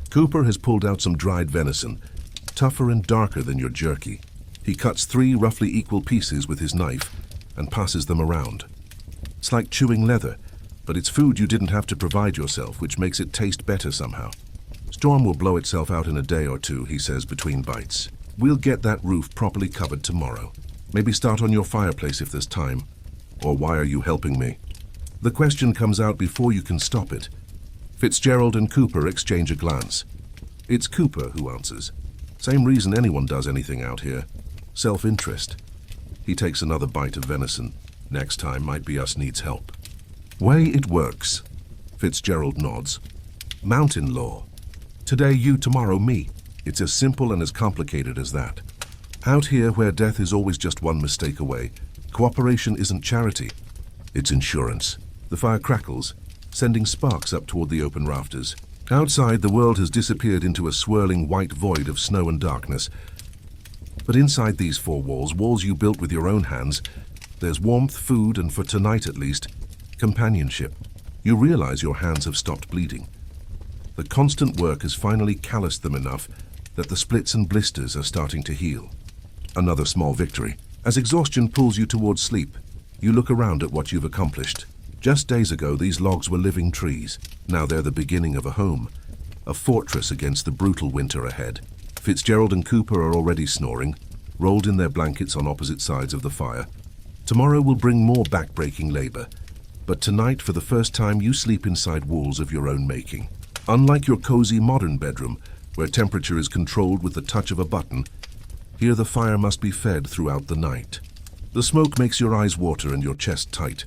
Cooper has pulled out some dried venison, tougher and darker than your jerky. He cuts 3 roughly equal pieces with his knife and passes them around. It's like chewing leather, but it's food you didn't have to provide yourself, which makes it taste better somehow. Storm will blow itself out in a day or 2, he says between bites. We'll get that roof properly covered tomorrow. Maybe start on your fireplace if there's time. Or why are you helping me? The question comes out before you can stop it. Fitzgerald and Cooper exchange a glance. It's Cooper who answers. Same reason anyone does anything out here. Self-interest. He takes another bite of venison. Next time might be us needs help. Way it works. Fitzgerald nods. Mountain law. Today you, tomorrow me. It's as simple and as complicated as that. Out here, where death is always just one mistake away, cooperation isn't charity. It's insurance. The fire crackles, sending sparks up toward the open rafters. Outside, the world has disappeared into a swirling white void of snow and darkness. But inside these 4 walls, walls you built with your own hands, there's warmth, food, and for tonight at least, companionship. You realize your hands have stopped bleeding. The constant work has finally calloused them enough that the splits and blisters are starting to heal. Another small victory. As exhaustion pulls you towards sleep, you look around at what you've accomplished. Just days ago, these logs were living trees. Now they're the beginning of a home, a fortress against the brutal winter ahead. Fitzgerald and Cooper are already snoring, rolled in their blankets on opposite sides of the fire. Tomorrow will bring more back-breaking labor, but tonight, for the first time, you sleep inside walls of your own making. Unlike your cozy modern bedroom, where temperature is controlled with the touch of a button, here the fire must be fed throughout the night. The smoke makes your eyes water and your chest tight.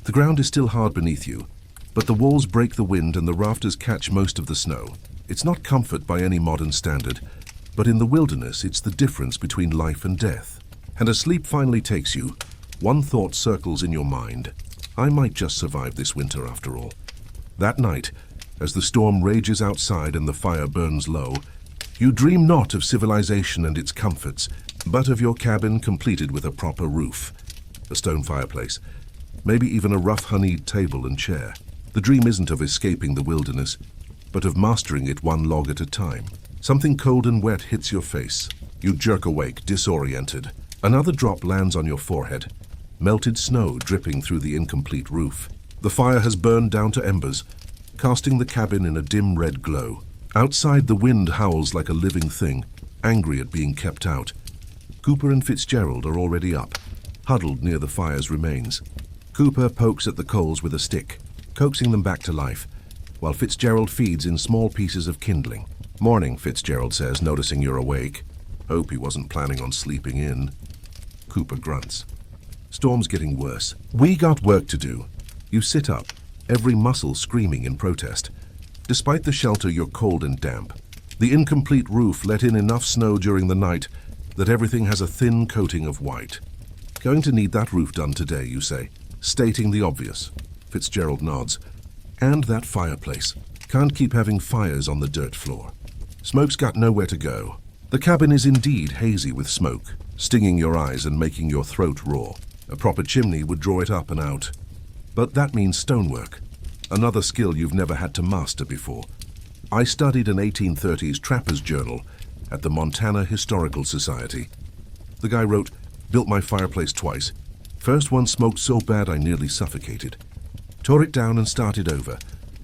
The ground is still hard beneath you, but the walls break the wind and the rafters catch most of the snow. It's not comfort by any modern standard, but in the wilderness it's the difference between life and death. And as sleep finally takes you, one thought circles in your mind. I might just survive this winter after all. That night, as the storm rages outside and the fire burns low, you dream not of civilization and its comforts, but of your cabin completed with a proper roof, a stone fireplace, maybe even a rough honeyed table and chair. The dream isn't of escaping the wilderness, but of mastering it one log at a time. Something cold and wet hits your face. You jerk awake, disoriented. Another drop lands on your forehead, melted snow dripping through the incomplete roof. The fire has burned down to embers, casting the cabin in a dim red glow. Outside, the wind howls like a living thing, angry at being kept out. Cooper and Fitzgerald are already up, huddled near the fire's remains. Cooper pokes at the coals with a stick, coaxing them back to life, while Fitzgerald feeds in small pieces of kindling. "Morning," Fitzgerald says, noticing you're awake. "Hope he wasn't planning on sleeping in." Cooper grunts. "Storm's getting worse. We got work to do." You sit up, every muscle screaming in protest. Despite the shelter, you're cold and damp. The incomplete roof let in enough snow during the night that everything has a thin coating of white. "Going to need that roof done today," you say, stating the obvious. Fitzgerald nods. "And that fireplace. Can't keep having fires on the dirt floor. Smoke's got nowhere to go." The cabin is indeed hazy with smoke, stinging your eyes and making your throat raw. A proper chimney would draw it up and out. But that means stonework, another skill you've never had to master before. I studied an 1830s trapper's journal at the Montana Historical Society. The guy wrote, "Built my fireplace twice. First one smoked so bad I nearly suffocated. Tore it down and started over,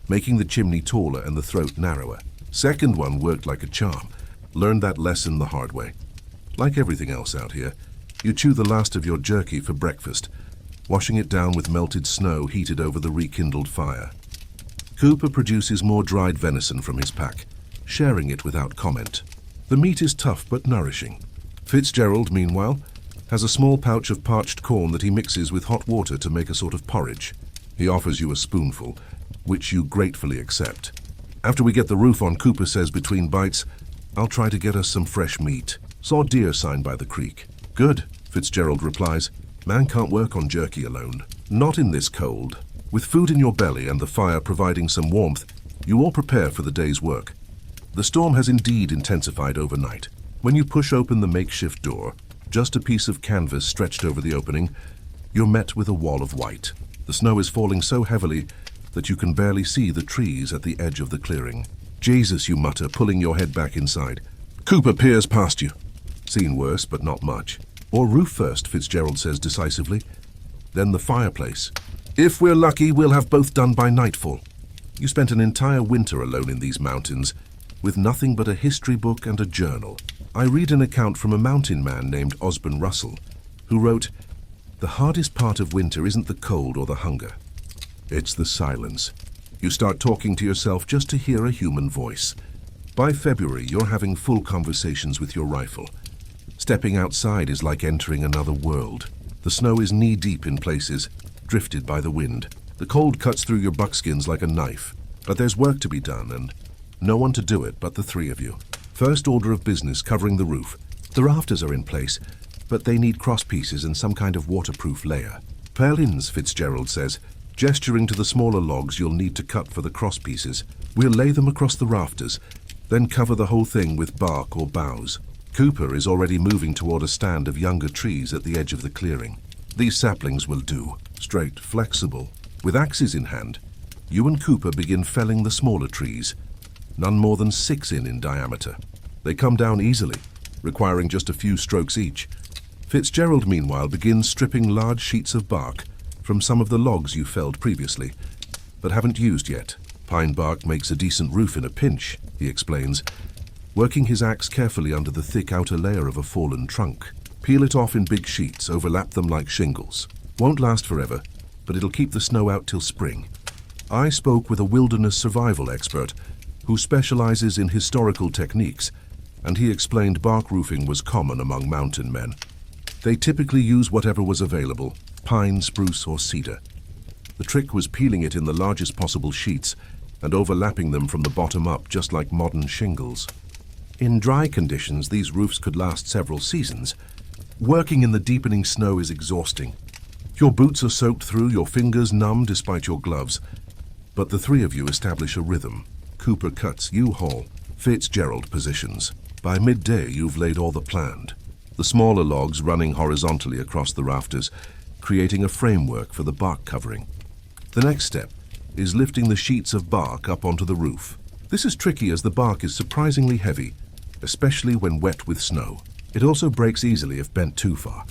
making the chimney taller and the throat narrower. Second one worked like a charm. Learned that lesson the hard way. Like everything else out here, you chew the last of your jerky for breakfast, washing it down with melted snow heated over the rekindled fire." Cooper produces more dried venison from his pack, sharing it without comment. The meat is tough but nourishing. Fitzgerald, meanwhile, has a small pouch of parched corn that he mixes with hot water to make a sort of porridge. He offers you a spoonful, which you gratefully accept. After we get the roof on, Cooper says between bites, "I'll try to get us some fresh meat. Saw deer sign by the creek." "Good," Fitzgerald replies. "Man can't work on jerky alone. Not in this cold." With food in your belly and the fire providing some warmth, you all prepare for the day's work. The storm has indeed intensified overnight. When you push open the makeshift door, just a piece of canvas stretched over the opening, you're met with a wall of white. The snow is falling so heavily that you can barely see the trees at the edge of the clearing. "Jesus," you mutter, pulling your head back inside. Cooper peers past you. "Seen worse, but not much." "Or roof first," Fitzgerald says decisively. "Then the fireplace. If we're lucky, we'll have both done by nightfall." You spent an entire winter alone in these mountains, with nothing but a history book and a journal. I read an account from a mountain man named Osborne Russell, who wrote, "The hardest part of winter isn't the cold or the hunger. It's the silence. You start talking to yourself just to hear a human voice. By February, you're having full conversations with your rifle. Stepping outside is like entering another world. The snow is knee-deep in places, drifted by the wind. The cold cuts through your buckskins like a knife. But there's work to be done, and no one to do it but the three of you. First order of business, covering the roof. The rafters are in place, but they need cross pieces and some kind of waterproof layer. "Purlins," Fitzgerald says, gesturing to the smaller logs you'll need to cut for the cross pieces. "We'll lay them across the rafters, then cover the whole thing with bark or boughs." Cooper is already moving toward a stand of younger trees at the edge of the clearing. "These saplings will do. Straight, flexible." With axes in hand, you and Cooper begin felling the smaller trees, none more than 6 in diameter. They come down easily, requiring just a few strokes each. Fitzgerald, meanwhile, begins stripping large sheets of bark from some of the logs you felled previously, but haven't used yet. "Pine bark makes a decent roof in a pinch," he explains, working his axe carefully under the thick outer layer of a fallen trunk. "Peel it off in big sheets, overlap them like shingles. Won't last forever, but it'll keep the snow out till spring." I spoke with a wilderness survival expert who specializes in historical techniques, and he explained bark roofing was common among mountain men. They typically use whatever was available, pine, spruce, or cedar. The trick was peeling it in the largest possible sheets and overlapping them from the bottom up, just like modern shingles. In dry conditions, these roofs could last several seasons. Working in the deepening snow is exhausting. Your boots are soaked through, your fingers numb despite your gloves. But the three of you establish a rhythm. Cooper cuts, you haul, Fitzgerald positions. By midday, you've laid all the planned. The smaller logs running horizontally across the rafters, creating a framework for the bark covering. The next step is lifting the sheets of bark up onto the roof. This is tricky as the bark is surprisingly heavy, especially when wet with snow. It also breaks easily if bent too far.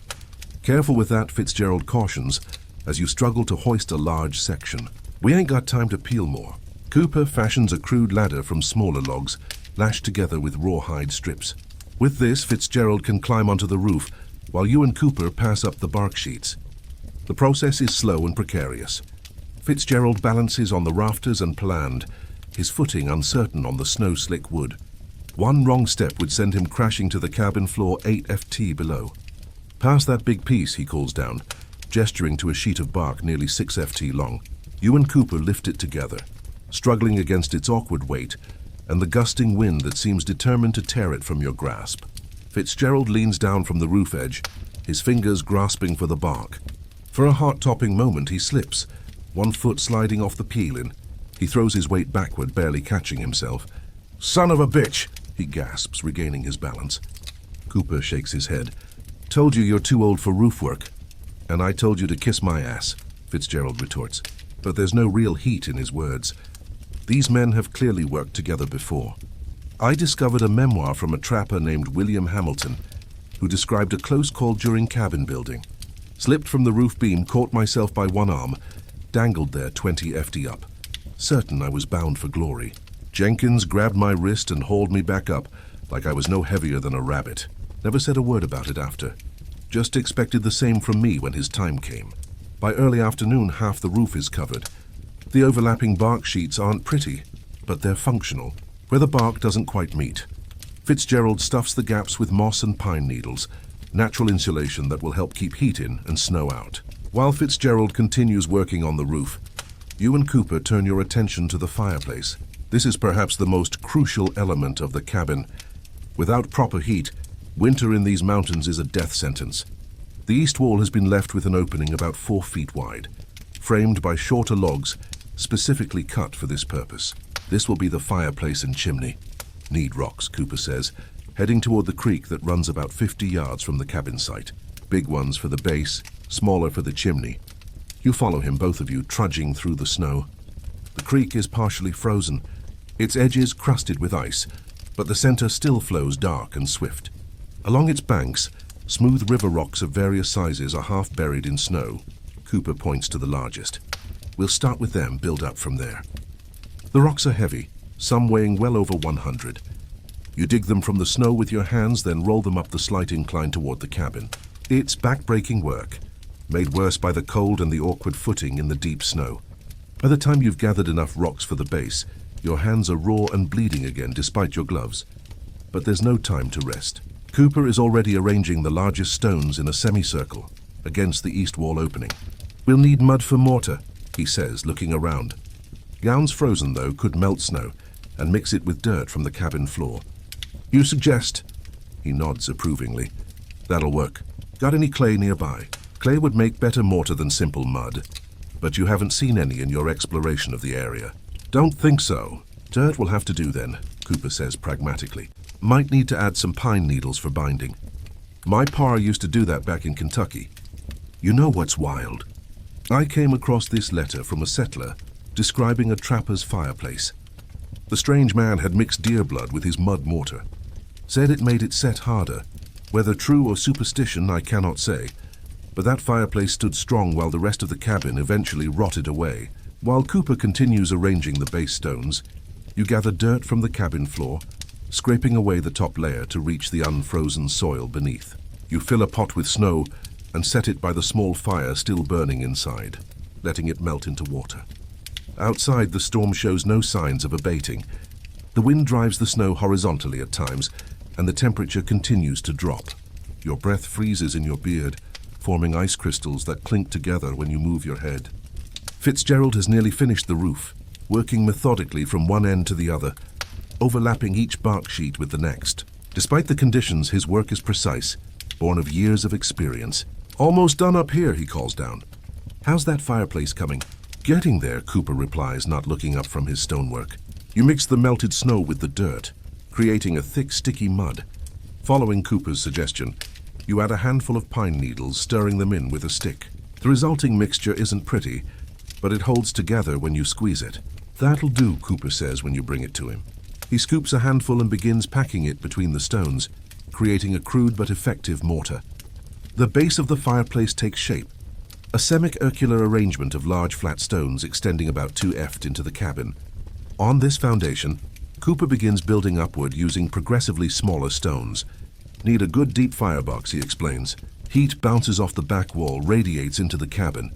Careful with that, Fitzgerald cautions, as you struggle to hoist a large section. We ain't got time to peel more. Cooper fashions a crude ladder from smaller logs, lashed together with rawhide strips. With this, Fitzgerald can climb onto the roof, while you and Cooper pass up the bark sheets. The process is slow and precarious. Fitzgerald balances on the rafters and planned, his footing uncertain on the snow-slick wood. One wrong step would send him crashing to the cabin floor 8 FT below. Pass that big piece, he calls down, gesturing to a sheet of bark nearly 6 FT long. You and Cooper lift it together, struggling against its awkward weight and the gusting wind that seems determined to tear it from your grasp. Fitzgerald leans down from the roof edge, his fingers grasping for the bark. For a heart-topping moment, he slips, one foot sliding off the peel-in. He throws his weight backward, barely catching himself. "Son of a bitch!" he gasps, regaining his balance. Cooper shakes his head. "Told you you're too old for roof work." "And I told you to kiss my ass," Fitzgerald retorts. But there's no real heat in his words. These men have clearly worked together before. I discovered a memoir from a trapper named William Hamilton, who described a close call during cabin building. Slipped from the roof beam, caught myself by one arm, dangled there 20 FT up. Certain I was bound for glory. Jenkins grabbed my wrist and hauled me back up, like I was no heavier than a rabbit. Never said a word about it after. Just expected the same from me when his time came. By early afternoon, half the roof is covered. The overlapping bark sheets aren't pretty, but they're functional, where the bark doesn't quite meet. Fitzgerald stuffs the gaps with moss and pine needles, natural insulation that will help keep heat in and snow out. While Fitzgerald continues working on the roof, you and Cooper turn your attention to the fireplace. This is perhaps the most crucial element of the cabin. Without proper heat, winter in these mountains is a death sentence. The east wall has been left with an opening about 4 feet wide, framed by shorter logs specifically cut for this purpose. This will be the fireplace and chimney. Need rocks, Cooper says, heading toward the creek that runs about 50 yards from the cabin site. Big ones for the base, smaller for the chimney. You follow him, both of you, trudging through the snow. The creek is partially frozen, its edges crusted with ice, but the center still flows dark and swift. Along its banks, smooth river rocks of various sizes are half buried in snow. Cooper points to the largest. We'll start with them, build up from there. The rocks are heavy, some weighing well over 100. You dig them from the snow with your hands, then roll them up the slight incline toward the cabin. It's back-breaking work, made worse by the cold and the awkward footing in the deep snow. By the time you've gathered enough rocks for the base, your hands are raw and bleeding again despite your gloves. But there's no time to rest. Cooper is already arranging the largest stones in a semicircle against the east wall opening. "We'll need mud for mortar," he says, looking around. Ground's frozen, though, could melt snow and mix it with dirt from the cabin floor. "You suggest?" He nods approvingly. "That'll work. Got any clay nearby?" Clay would make better mortar than simple mud, but you haven't seen any in your exploration of the area. "Don't think so. Dirt will have to do then," Cooper says pragmatically. "Might need to add some pine needles for binding. My pa used to do that back in Kentucky." You know what's wild? I came across this letter from a settler describing a trapper's fireplace. The strange man had mixed deer blood with his mud mortar. Said it made it set harder. Whether true or superstition, I cannot say, but that fireplace stood strong while the rest of the cabin eventually rotted away. While Cooper continues arranging the base stones, you gather dirt from the cabin floor, scraping away the top layer to reach the unfrozen soil beneath. You fill a pot with snow and set it by the small fire still burning inside, letting it melt into water. Outside, the storm shows no signs of abating. The wind drives the snow horizontally at times, and the temperature continues to drop. Your breath freezes in your beard, forming ice crystals that clink together when you move your head. Fitzgerald has nearly finished the roof, working methodically from one end to the other, overlapping each bark sheet with the next. Despite the conditions, his work is precise, born of years of experience. "Almost done up here," he calls down. "How's that fireplace coming?" "Getting there," Cooper replies, not looking up from his stonework. "You mix the melted snow with the dirt, creating a thick, sticky mud. Following Cooper's suggestion, you add a handful of pine needles, stirring them in with a stick. The resulting mixture isn't pretty, but it holds together when you squeeze it. "That'll do," Cooper says when you bring it to him. He scoops a handful and begins packing it between the stones, creating a crude but effective mortar. The base of the fireplace takes shape, a semicircular arrangement of large flat stones extending about 2 feet into the cabin. On this foundation, Cooper begins building upward using progressively smaller stones. "Need a good deep firebox," he explains. "Heat bounces off the back wall, radiates into the cabin.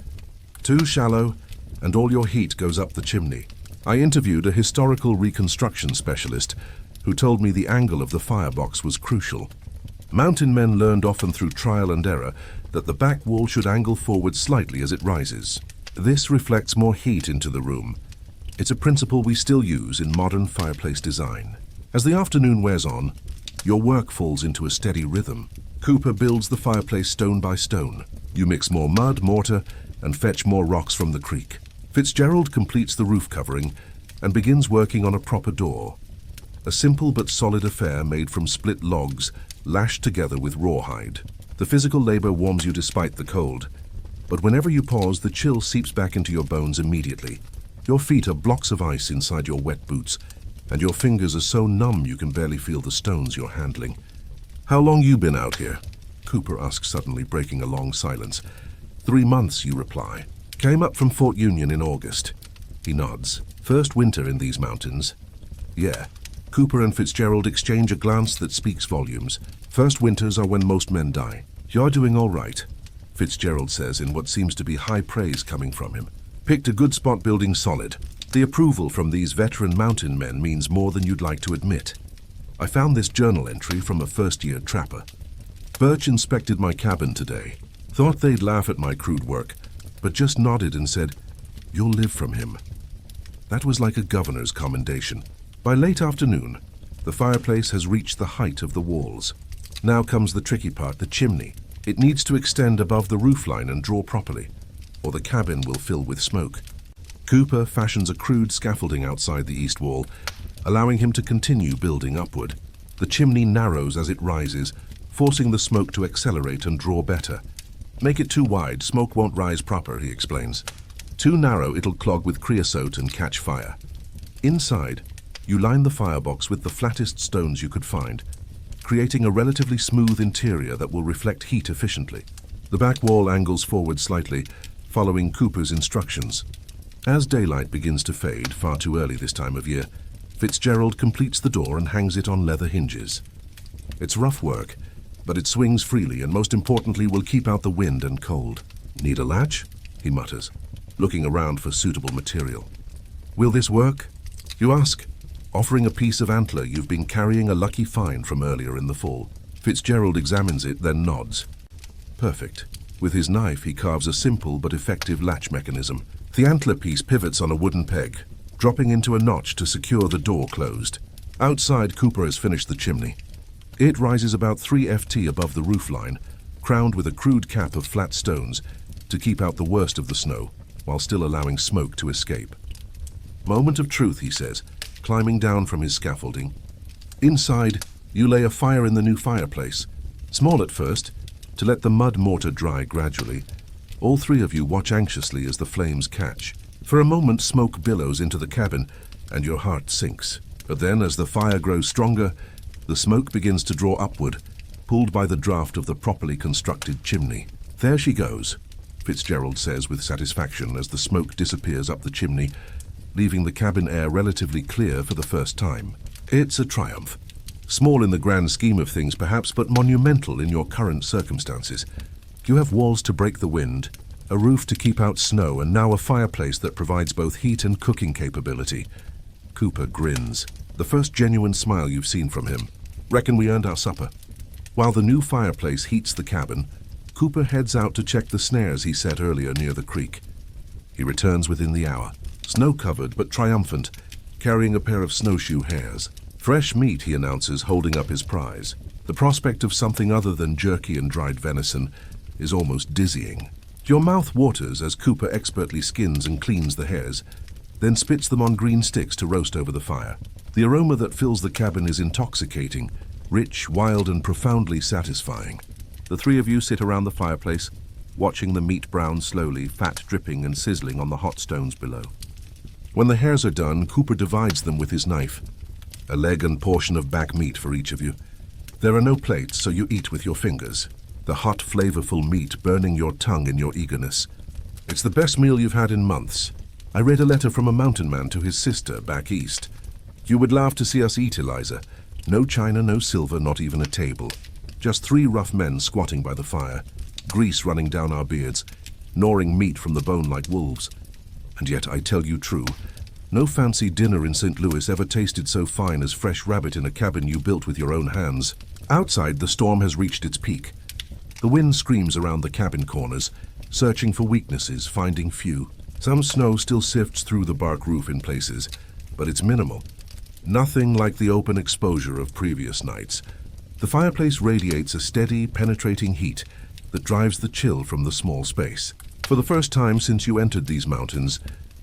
Too shallow, and all your heat goes up the chimney." I interviewed a historical reconstruction specialist who told me the angle of the firebox was crucial. Mountain men learned often through trial and error that the back wall should angle forward slightly as it rises. This reflects more heat into the room. It's a principle we still use in modern fireplace design. As the afternoon wears on, your work falls into a steady rhythm. Cooper builds the fireplace stone by stone. You mix more mud, mortar, and fetch more rocks from the creek. Fitzgerald completes the roof covering and begins working on a proper door. A simple but solid affair made from split logs lashed together with rawhide. The physical labor warms you despite the cold, but whenever you pause, the chill seeps back into your bones immediately. Your feet are blocks of ice inside your wet boots, and your fingers are so numb you can barely feel the stones you're handling. "How long you been out here?" Cooper asks suddenly, breaking a long silence. 3 months, you reply. "Came up from Fort Union in August." He nods. "First winter in these mountains?" "Yeah." Cooper and Fitzgerald exchange a glance that speaks volumes. "First winters are when most men die." "You're doing all right," Fitzgerald says in what seems to be high praise coming from him. "Picked a good spot building solid." The approval from these veteran mountain men means more than you'd like to admit. "I found this journal entry from a first-year trapper. Birch inspected my cabin today. Thought they'd laugh at my crude work, but just nodded and said, 'You'll live from him.' That was like a governor's commendation. By late afternoon, the fireplace has reached the height of the walls. Now comes the tricky part, the chimney. It needs to extend above the roofline and draw properly, or the cabin will fill with smoke. Cooper fashions a crude scaffolding outside the east wall, allowing him to continue building upward. The chimney narrows as it rises, forcing the smoke to accelerate and draw better. "Make it too wide, smoke won't rise proper," he explains. "Too narrow, it'll clog with creosote and catch fire." Inside, you line the firebox with the flattest stones you could find, creating a relatively smooth interior that will reflect heat efficiently. The back wall angles forward slightly, following Cooper's instructions. As daylight begins to fade, far too early this time of year, Fitzgerald completes the door and hangs it on leather hinges. It's rough work, but it swings freely and most importantly will keep out the wind and cold. "Need a latch?" he mutters, looking around for suitable material. "Will this work?" you ask, offering a piece of antler you've been carrying a lucky find from earlier in the fall. Fitzgerald examines it, then nods. Perfect. With his knife, he carves a simple but effective latch mechanism. The antler piece pivots on a wooden peg, dropping into a notch to secure the door closed. Outside, Cooper has finished the chimney. It rises about 3 feet above the roofline, crowned with a crude cap of flat stones to keep out the worst of the snow, while still allowing smoke to escape. "Moment of truth," he says, climbing down from his scaffolding. Inside, you lay a fire in the new fireplace. Small at first, to let the mud mortar dry gradually. All 3 of you watch anxiously as the flames catch. For a moment, smoke billows into the cabin, and your heart sinks. But then, as the fire grows stronger, the smoke begins to draw upward, pulled by the draft of the properly constructed chimney. "There she goes," Fitzgerald says with satisfaction as the smoke disappears up the chimney, leaving the cabin air relatively clear for the first time. It's a triumph. Small in the grand scheme of things perhaps, but monumental in your current circumstances. You have walls to break the wind, a roof to keep out snow, and now a fireplace that provides both heat and cooking capability. Cooper grins, the first genuine smile you've seen from him. "Reckon we earned our supper." While the new fireplace heats the cabin, Cooper heads out to check the snares he set earlier near the creek. He returns within the hour, snow-covered but triumphant, carrying a pair of snowshoe hares. Fresh meat, he announces, holding up his prize. The prospect of something other than jerky and dried venison is almost dizzying. Your mouth waters as Cooper expertly skins and cleans the hares, then spits them on green sticks to roast over the fire. The aroma that fills the cabin is intoxicating, rich, wild, and profoundly satisfying. The three of you sit around the fireplace, watching the meat brown slowly, fat dripping and sizzling on the hot stones below. When the hares are done, Cooper divides them with his knife. A leg and portion of back meat for each of you. There are no plates, so you eat with your fingers. The hot, flavorful meat burning your tongue in your eagerness. It's the best meal you've had in months. I read a letter from a mountain man to his sister back east. You would laugh to see us eat, Eliza. No china, no silver, not even a table. Just three rough men squatting by the fire, grease running down our beards, gnawing meat from the bone like wolves. And yet, I tell you true, no fancy dinner in St. Louis ever tasted so fine as fresh rabbit in a cabin you built with your own hands. Outside, the storm has reached its peak. The wind screams around the cabin corners, searching for weaknesses, finding few. Some snow still sifts through the bark roof in places, but it's minimal. Nothing like the open exposure of previous nights. The fireplace radiates a steady, penetrating heat that drives the chill from the small space. For the first time since you entered these mountains,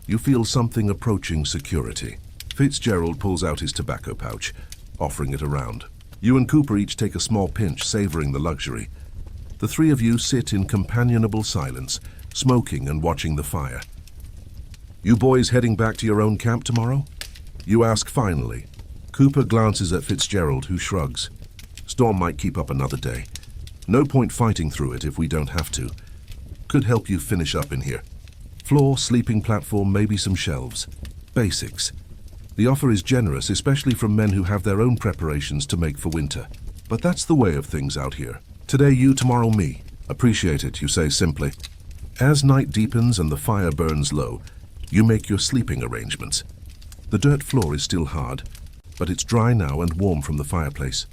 you feel something approaching security. Fitzgerald pulls out his tobacco pouch, offering it around. You and Cooper each take a small pinch, savoring the luxury. The three of you sit in companionable silence, smoking and watching the fire. You boys heading back to your own camp tomorrow? You ask finally. Cooper glances at Fitzgerald, who shrugs. Storm might keep up another day. No point fighting through it if we don't have to. Could help you finish up in here. Floor, sleeping platform, maybe some shelves. Basics. The offer is generous, especially from men who have their own preparations to make for winter. But that's the way of things out here. Today you, tomorrow me. Appreciate it, you say simply. As night deepens and the fire burns low, you make your sleeping arrangements. The dirt floor is still hard, but it's dry now and warm from the fireplace.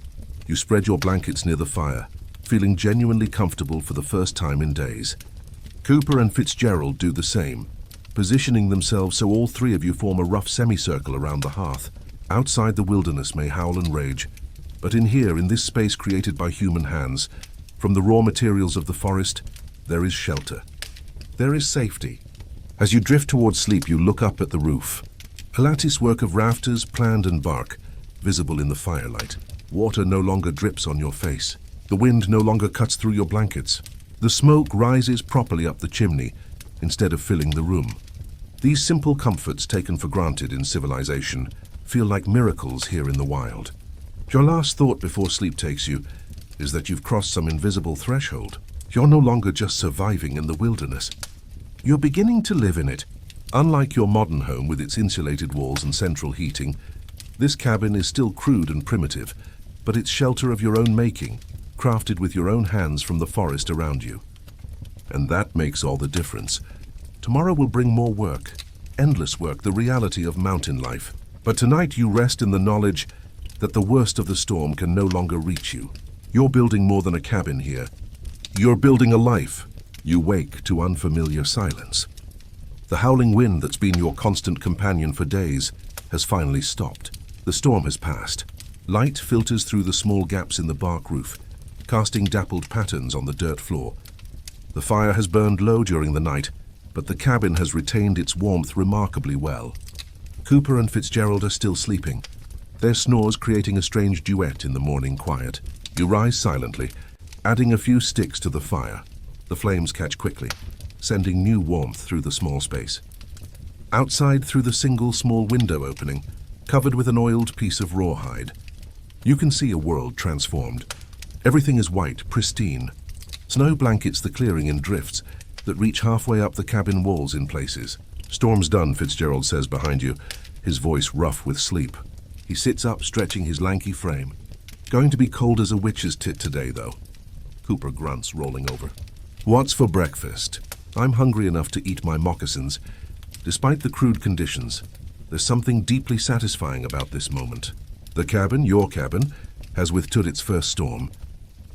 You spread your blankets near the fire, feeling genuinely comfortable for the first time in days. Cooper and Fitzgerald do the same, positioning themselves so all three of you form a rough semicircle around the hearth. Outside, the wilderness may howl and rage, but in here, in this space created by human hands, from the raw materials of the forest, there is shelter. There is safety. As you drift towards sleep, you look up at the roof. A lattice work of rafters, planned and bark, visible in the firelight. Water no longer drips on your face. The wind no longer cuts through your blankets. The smoke rises properly up the chimney instead of filling the room. These simple comforts taken for granted in civilization feel like miracles here in the wild. Your last thought before sleep takes you is that you've crossed some invisible threshold. You're no longer just surviving in the wilderness. You're beginning to live in it. Unlike your modern home with its insulated walls and central heating, this cabin is still crude and primitive, but it's shelter of your own making, crafted with your own hands from the forest around you. And that makes all the difference. Tomorrow will bring more work, endless work, the reality of mountain life. But tonight you rest in the knowledge that the worst of the storm can no longer reach you. You're building more than a cabin here. You're building a life. You wake to unfamiliar silence. The howling wind that's been your constant companion for days has finally stopped. The storm has passed. Light filters through the small gaps in the bark roof, casting dappled patterns on the dirt floor. The fire has burned low during the night, but the cabin has retained its warmth remarkably well. Cooper and Fitzgerald are still sleeping, their snores creating a strange duet in the morning quiet. You rise silently, adding a few sticks to the fire. The flames catch quickly, sending new warmth through the small space. Outside, through the single small window opening, covered with an oiled piece of rawhide, you can see a world transformed. Everything is white, pristine. Snow blankets the clearing in drifts that reach halfway up the cabin walls in places. Storm's done, Fitzgerald says behind you, his voice rough with sleep. He sits up, stretching his lanky frame. Going to be cold as a witch's tit today, though. Cooper grunts, rolling over. What's for breakfast? I'm hungry enough to eat my moccasins. Despite the crude conditions, there's something deeply satisfying about this moment. The cabin, your cabin, has withstood its first storm.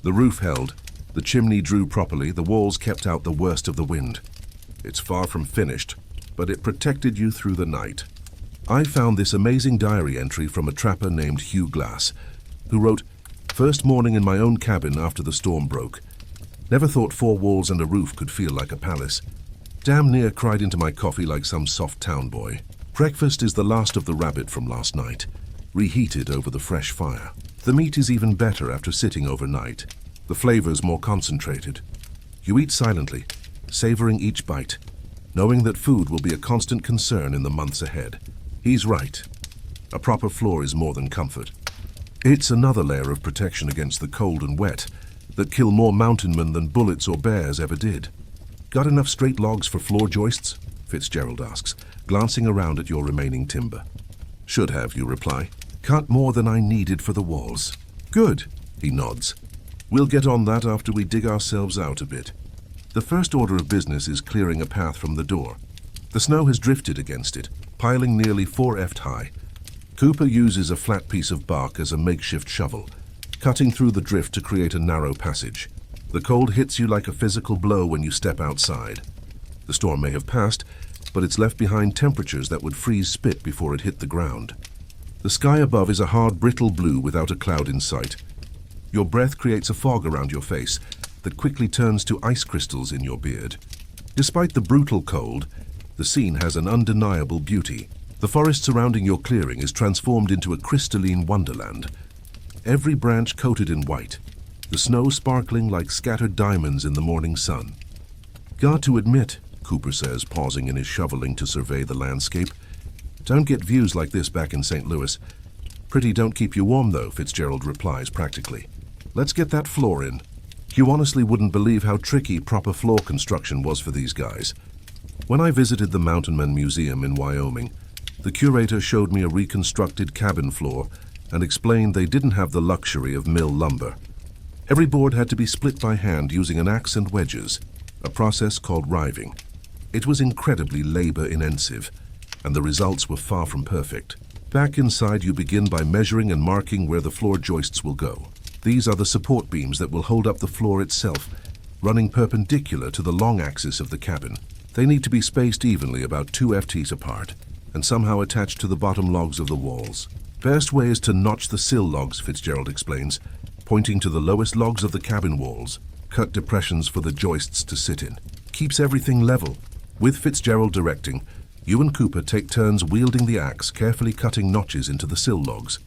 The roof held, the chimney drew properly, the walls kept out the worst of the wind. It's far from finished, but it protected you through the night. I found this amazing diary entry from a trapper named Hugh Glass, who wrote, "First morning in my own cabin after the storm broke. Never thought 4 walls and a roof could feel like a palace. Damn near cried into my coffee like some soft town boy. Breakfast is the last of the rabbit from last night, reheated over the fresh fire. The meat is even better after sitting overnight. The flavors more concentrated. You eat silently, savoring each bite, knowing that food will be a constant concern in the months ahead." He's right. A proper floor is more than comfort. It's another layer of protection against the cold and wet that kill more mountain men than bullets or bears ever did. "Got enough straight logs for floor joists?" Fitzgerald asks, glancing around at your remaining timber. "Should have," you reply. "Cut more than I needed for the walls." "Good," he nods. "We'll get on that after we dig ourselves out a bit." The first order of business is clearing a path from the door. The snow has drifted against it, piling nearly 4 feet high. Cooper uses a flat piece of bark as a makeshift shovel, cutting through the drift to create a narrow passage. The cold hits you like a physical blow when you step outside. The storm may have passed, but it's left behind temperatures that would freeze spit before it hit the ground. The sky above is a hard, brittle blue without a cloud in sight. Your breath creates a fog around your face that quickly turns to ice crystals in your beard. Despite the brutal cold, the scene has an undeniable beauty. The forest surrounding your clearing is transformed into a crystalline wonderland. Every branch coated in white, the snow sparkling like scattered diamonds in the morning sun. "Got to admit," Cooper says, pausing in his shoveling to survey the landscape, "don't get views like this back in St. Louis. Pretty don't keep you warm though," Fitzgerald replies practically. "Let's get that floor in." You honestly wouldn't believe how tricky proper floor construction was for these guys. When I visited the Mountain Men Museum in Wyoming, the curator showed me a reconstructed cabin floor and explained they didn't have the luxury of mill lumber. Every board had to be split by hand using an axe and wedges, a process called riving. It was incredibly labor-intensive, and the results were far from perfect. Back inside, you begin by measuring and marking where the floor joists will go. These are the support beams that will hold up the floor itself, running perpendicular to the long axis of the cabin. They need to be spaced evenly, about 2 feet apart, and somehow attached to the bottom logs of the walls. Best way is to notch the sill logs, Fitzgerald explains, pointing to the lowest logs of the cabin walls. Cut depressions for the joists to sit in. Keeps everything level. With Fitzgerald directing, you and Cooper take turns wielding the axe, carefully cutting notches into the sill logs.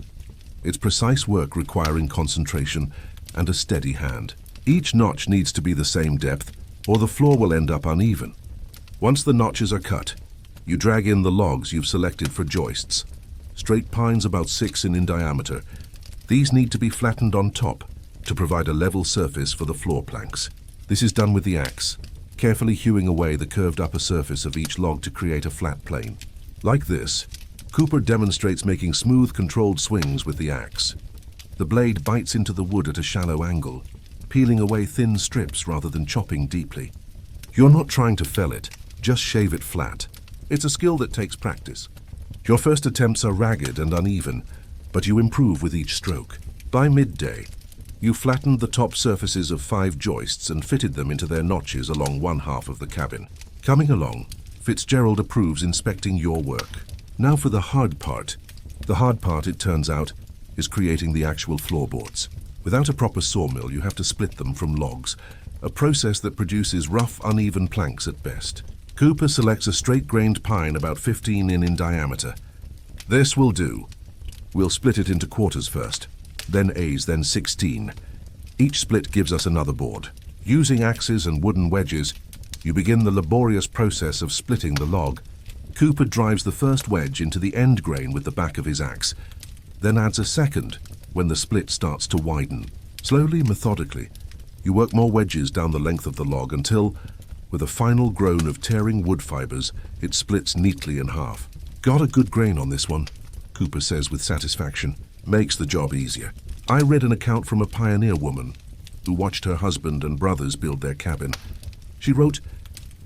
It's precise work requiring concentration and a steady hand. Each notch needs to be the same depth, or the floor will end up uneven. Once the notches are cut, you drag in the logs you've selected for joists. Straight pines about 6 in diameter. These need to be flattened on top to provide a level surface for the floor planks. This is done with the axe, carefully hewing away the curved upper surface of each log to create a flat plane. Like this, Cooper demonstrates making smooth, controlled swings with the axe. The blade bites into the wood at a shallow angle, peeling away thin strips rather than chopping deeply. You're not trying to fell it, just shave it flat. It's a skill that takes practice. Your first attempts are ragged and uneven, but you improve with each stroke. By midday, you flattened the top surfaces of 5 joists and fitted them into their notches along one half of the cabin. Coming along, Fitzgerald approves inspecting your work. Now for the hard part. The hard part, it turns out, is creating the actual floorboards. Without a proper sawmill, you have to split them from logs, a process that produces rough, uneven planks at best. Cooper selects a straight-grained pine about 15 in diameter. This will do. We'll split it into quarters first, then 8s, then 16. Each split gives us another board. Using axes and wooden wedges, you begin the laborious process of splitting the log. Cooper drives the first wedge into the end grain with the back of his axe, then adds a second when the split starts to widen. Slowly, methodically, you work more wedges down the length of the log until, with a final groan of tearing wood fibers, it splits neatly in half. "Got a good grain on this one," Cooper says with satisfaction. Makes the job easier. I read an account from a pioneer woman who watched her husband and brothers build their cabin. She wrote,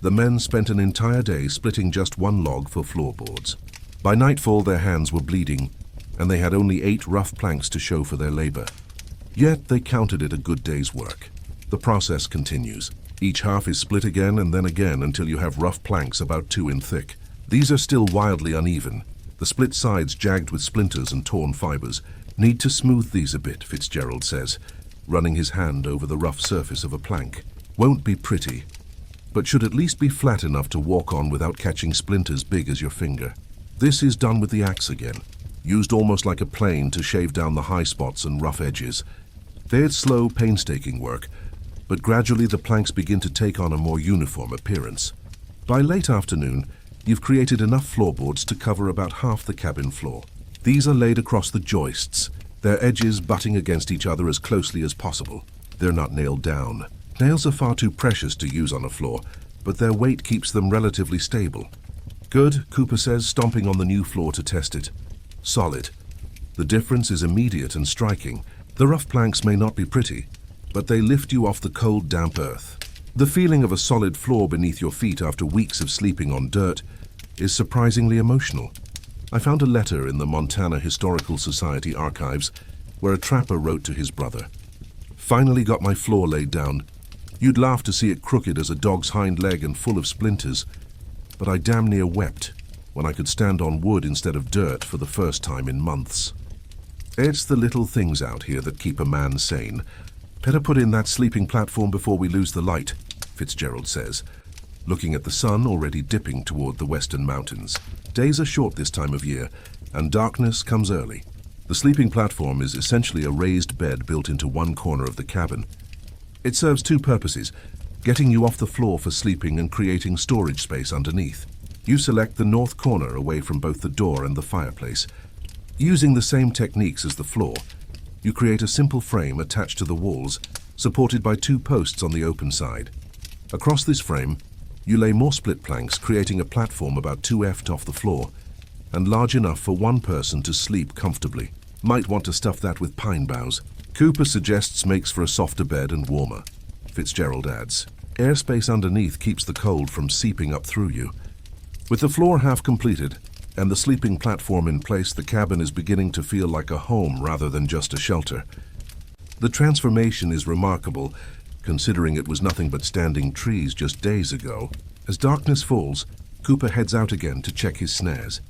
"The men spent an entire day splitting just one log for floorboards. By nightfall their hands were bleeding, and they had only 8 rough planks to show for their labor. Yet they counted it a good day's work." The process continues. Each half is split again and then again until you have rough planks about 2 in thick. These are still wildly uneven, the split sides jagged with splinters and torn fibers. Need to smooth these a bit, Fitzgerald says, running his hand over the rough surface of a plank. Won't be pretty, but should at least be flat enough to walk on without catching splinters big as your finger. This is done with the axe again, used almost like a plane to shave down the high spots and rough edges. They're slow, painstaking work, but gradually the planks begin to take on a more uniform appearance. By late afternoon, you've created enough floorboards to cover about half the cabin floor. These are laid across the joists, their edges butting against each other as closely as possible. They're not nailed down. Nails are far too precious to use on a floor, but their weight keeps them relatively stable. Good, Cooper says, stomping on the new floor to test it. Solid. The difference is immediate and striking. The rough planks may not be pretty, but they lift you off the cold, damp earth. The feeling of a solid floor beneath your feet after weeks of sleeping on dirt is surprisingly emotional. I found a letter in the Montana Historical Society archives where a trapper wrote to his brother. Finally got my floor laid down. You'd laugh to see it crooked as a dog's hind leg and full of splinters, but I damn near wept when I could stand on wood instead of dirt for the first time in months. It's the little things out here that keep a man sane. Better put in that sleeping platform before we lose the light, Fitzgerald says, looking at the sun already dipping toward the western mountains. Days are short this time of year, and darkness comes early. The sleeping platform is essentially a raised bed built into one corner of the cabin. It serves two purposes, getting you off the floor for sleeping and creating storage space underneath. You select the north corner away from both the door and the fireplace. Using the same techniques as the floor, you create a simple frame attached to the walls, supported by two posts on the open side. Across this frame, you lay more split planks, creating a platform about 2 feet off the floor and large enough for one person to sleep comfortably. Might want to stuff that with pine boughs. Cooper suggests makes for a softer bed and warmer. Fitzgerald adds, airspace underneath keeps the cold from seeping up through you. With the floor half completed and the sleeping platform in place, the cabin is beginning to feel like a home rather than just a shelter. The transformation is remarkable, considering it was nothing but standing trees just days ago. As darkness falls, Cooper heads out again to check his snares.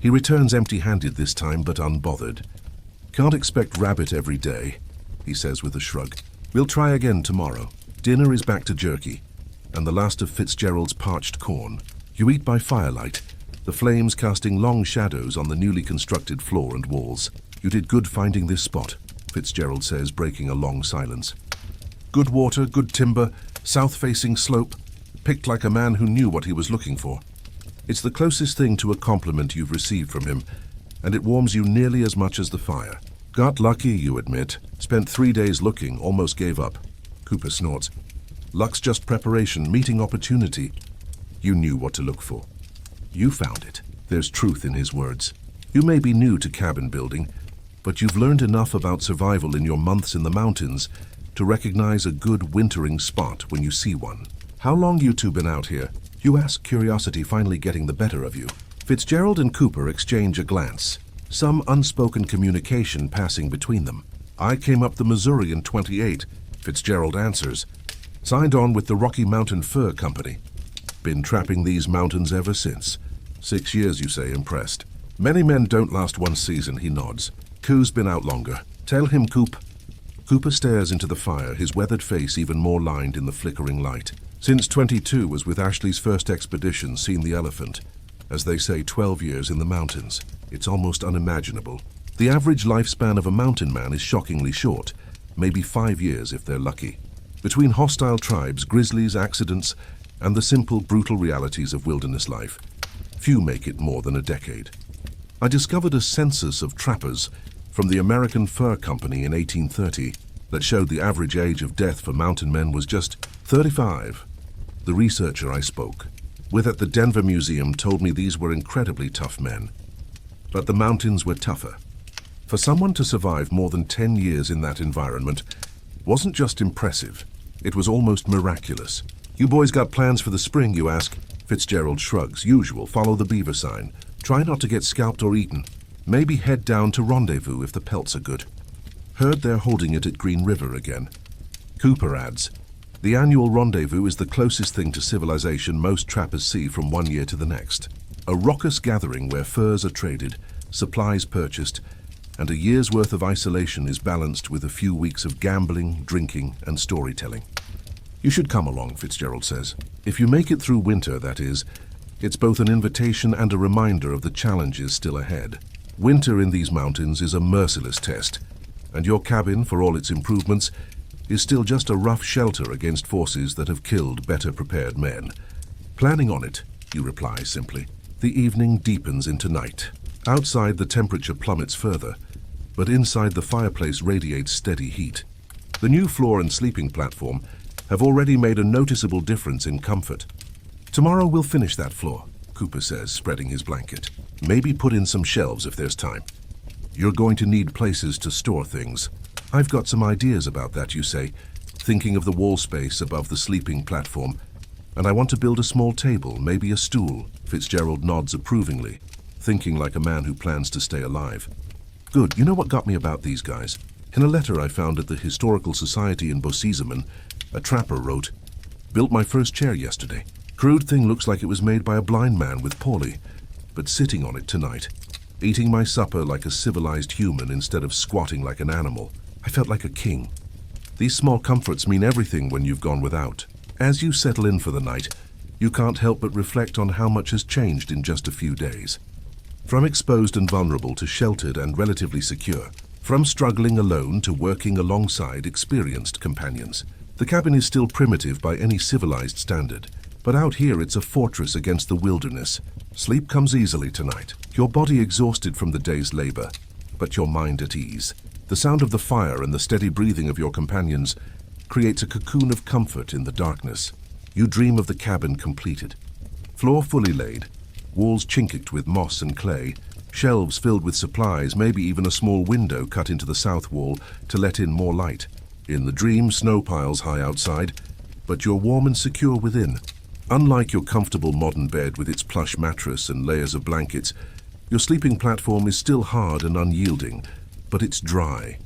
He returns empty-handed this time, but unbothered. Can't expect rabbit every day, he says with a shrug. We'll try again tomorrow. Dinner is back to jerky, and the last of Fitzgerald's parched corn. You eat by firelight, the flames casting long shadows on the newly constructed floor and walls. You did good finding this spot, Fitzgerald says, breaking a long silence. Good water, good timber, south-facing slope, picked like a man who knew what he was looking for. It's the closest thing to a compliment you've received from him, and it warms you nearly as much as the fire. Got lucky, you admit. Spent 3 days looking, almost gave up. Cooper snorts. Luck's just preparation, meeting opportunity. You knew what to look for. You found it. There's truth in his words. You may be new to cabin building, but you've learned enough about survival in your months in the mountains to recognize a good wintering spot when you see one. How long you two been out here? You ask, curiosity finally getting the better of you. Fitzgerald and Cooper exchange a glance, some unspoken communication passing between them. I came up the Missouri in '28, Fitzgerald answers. Signed on with the Rocky Mountain Fur Company. Been trapping these mountains ever since. 6 years, you say, impressed. Many men don't last one season, he nods. Coo's been out longer. Tell him, Coop. Cooper stares into the fire, his weathered face even more lined in the flickering light. Since 22 was with Ashley's first expedition, seen the elephant. As they say, 12 years in the mountains. It's almost unimaginable. The average lifespan of a mountain man is shockingly short, maybe 5 years if they're lucky. Between hostile tribes, grizzlies, accidents, and the simple, brutal realities of wilderness life, few make it more than a decade. I discovered a census of trappers from the American Fur Company in 1830 that showed the average age of death for mountain men was just 35. The researcher I spoke with at the Denver Museum told me these were incredibly tough men. But the mountains were tougher. For someone to survive more than 10 years in that environment wasn't just impressive, it was almost miraculous. You boys got plans for the spring, you ask? Fitzgerald shrugs. Usual, follow the beaver sign. Try not to get scalped or eaten. Maybe head down to Rendezvous if the pelts are good. Heard they're holding it at Green River again. Cooper adds, the annual rendezvous is the closest thing to civilization most trappers see from one year to the next. A raucous gathering where furs are traded, supplies purchased, and a year's worth of isolation is balanced with a few weeks of gambling, drinking, and storytelling. You should come along, Fitzgerald says. If you make it through winter, that is, it's both an invitation and a reminder of the challenges still ahead. Winter in these mountains is a merciless test, and your cabin, for all its improvements, is still just a rough shelter against forces that have killed better prepared men. Planning on it, you reply simply. The evening deepens into night. Outside, the temperature plummets further, but inside the fireplace radiates steady heat. The new floor and sleeping platform have already made a noticeable difference in comfort. Tomorrow we'll finish that floor, Cooper says, spreading his blanket. Maybe put in some shelves if there's time. You're going to need places to store things. I've got some ideas about that, you say, thinking of the wall space above the sleeping platform. And I want to build a small table, maybe a stool. Fitzgerald nods approvingly, thinking like a man who plans to stay alive. Good. You know what got me about these guys? In a letter I found at the Historical Society in Bossizeman, a trapper wrote, "Built my first chair yesterday. Crude thing looks like it was made by a blind man with Paulie, but sitting on it tonight, eating my supper like a civilized human instead of squatting like an animal. I felt like a king." These small comforts mean everything when you've gone without. As you settle in for the night, you can't help but reflect on how much has changed in just a few days. From exposed and vulnerable to sheltered and relatively secure, from struggling alone to working alongside experienced companions. The cabin is still primitive by any civilized standard, but out here it's a fortress against the wilderness. Sleep comes easily tonight, your body exhausted from the day's labor, but your mind at ease. The sound of the fire and the steady breathing of your companions creates a cocoon of comfort in the darkness. You dream of the cabin completed. Floor fully laid, walls chinkicked with moss and clay, shelves filled with supplies, maybe even a small window cut into the south wall to let in more light. In the dream, snow piles high outside, but you're warm and secure within. Unlike your comfortable modern bed with its plush mattress and layers of blankets, your sleeping platform is still hard and unyielding, but it's dry.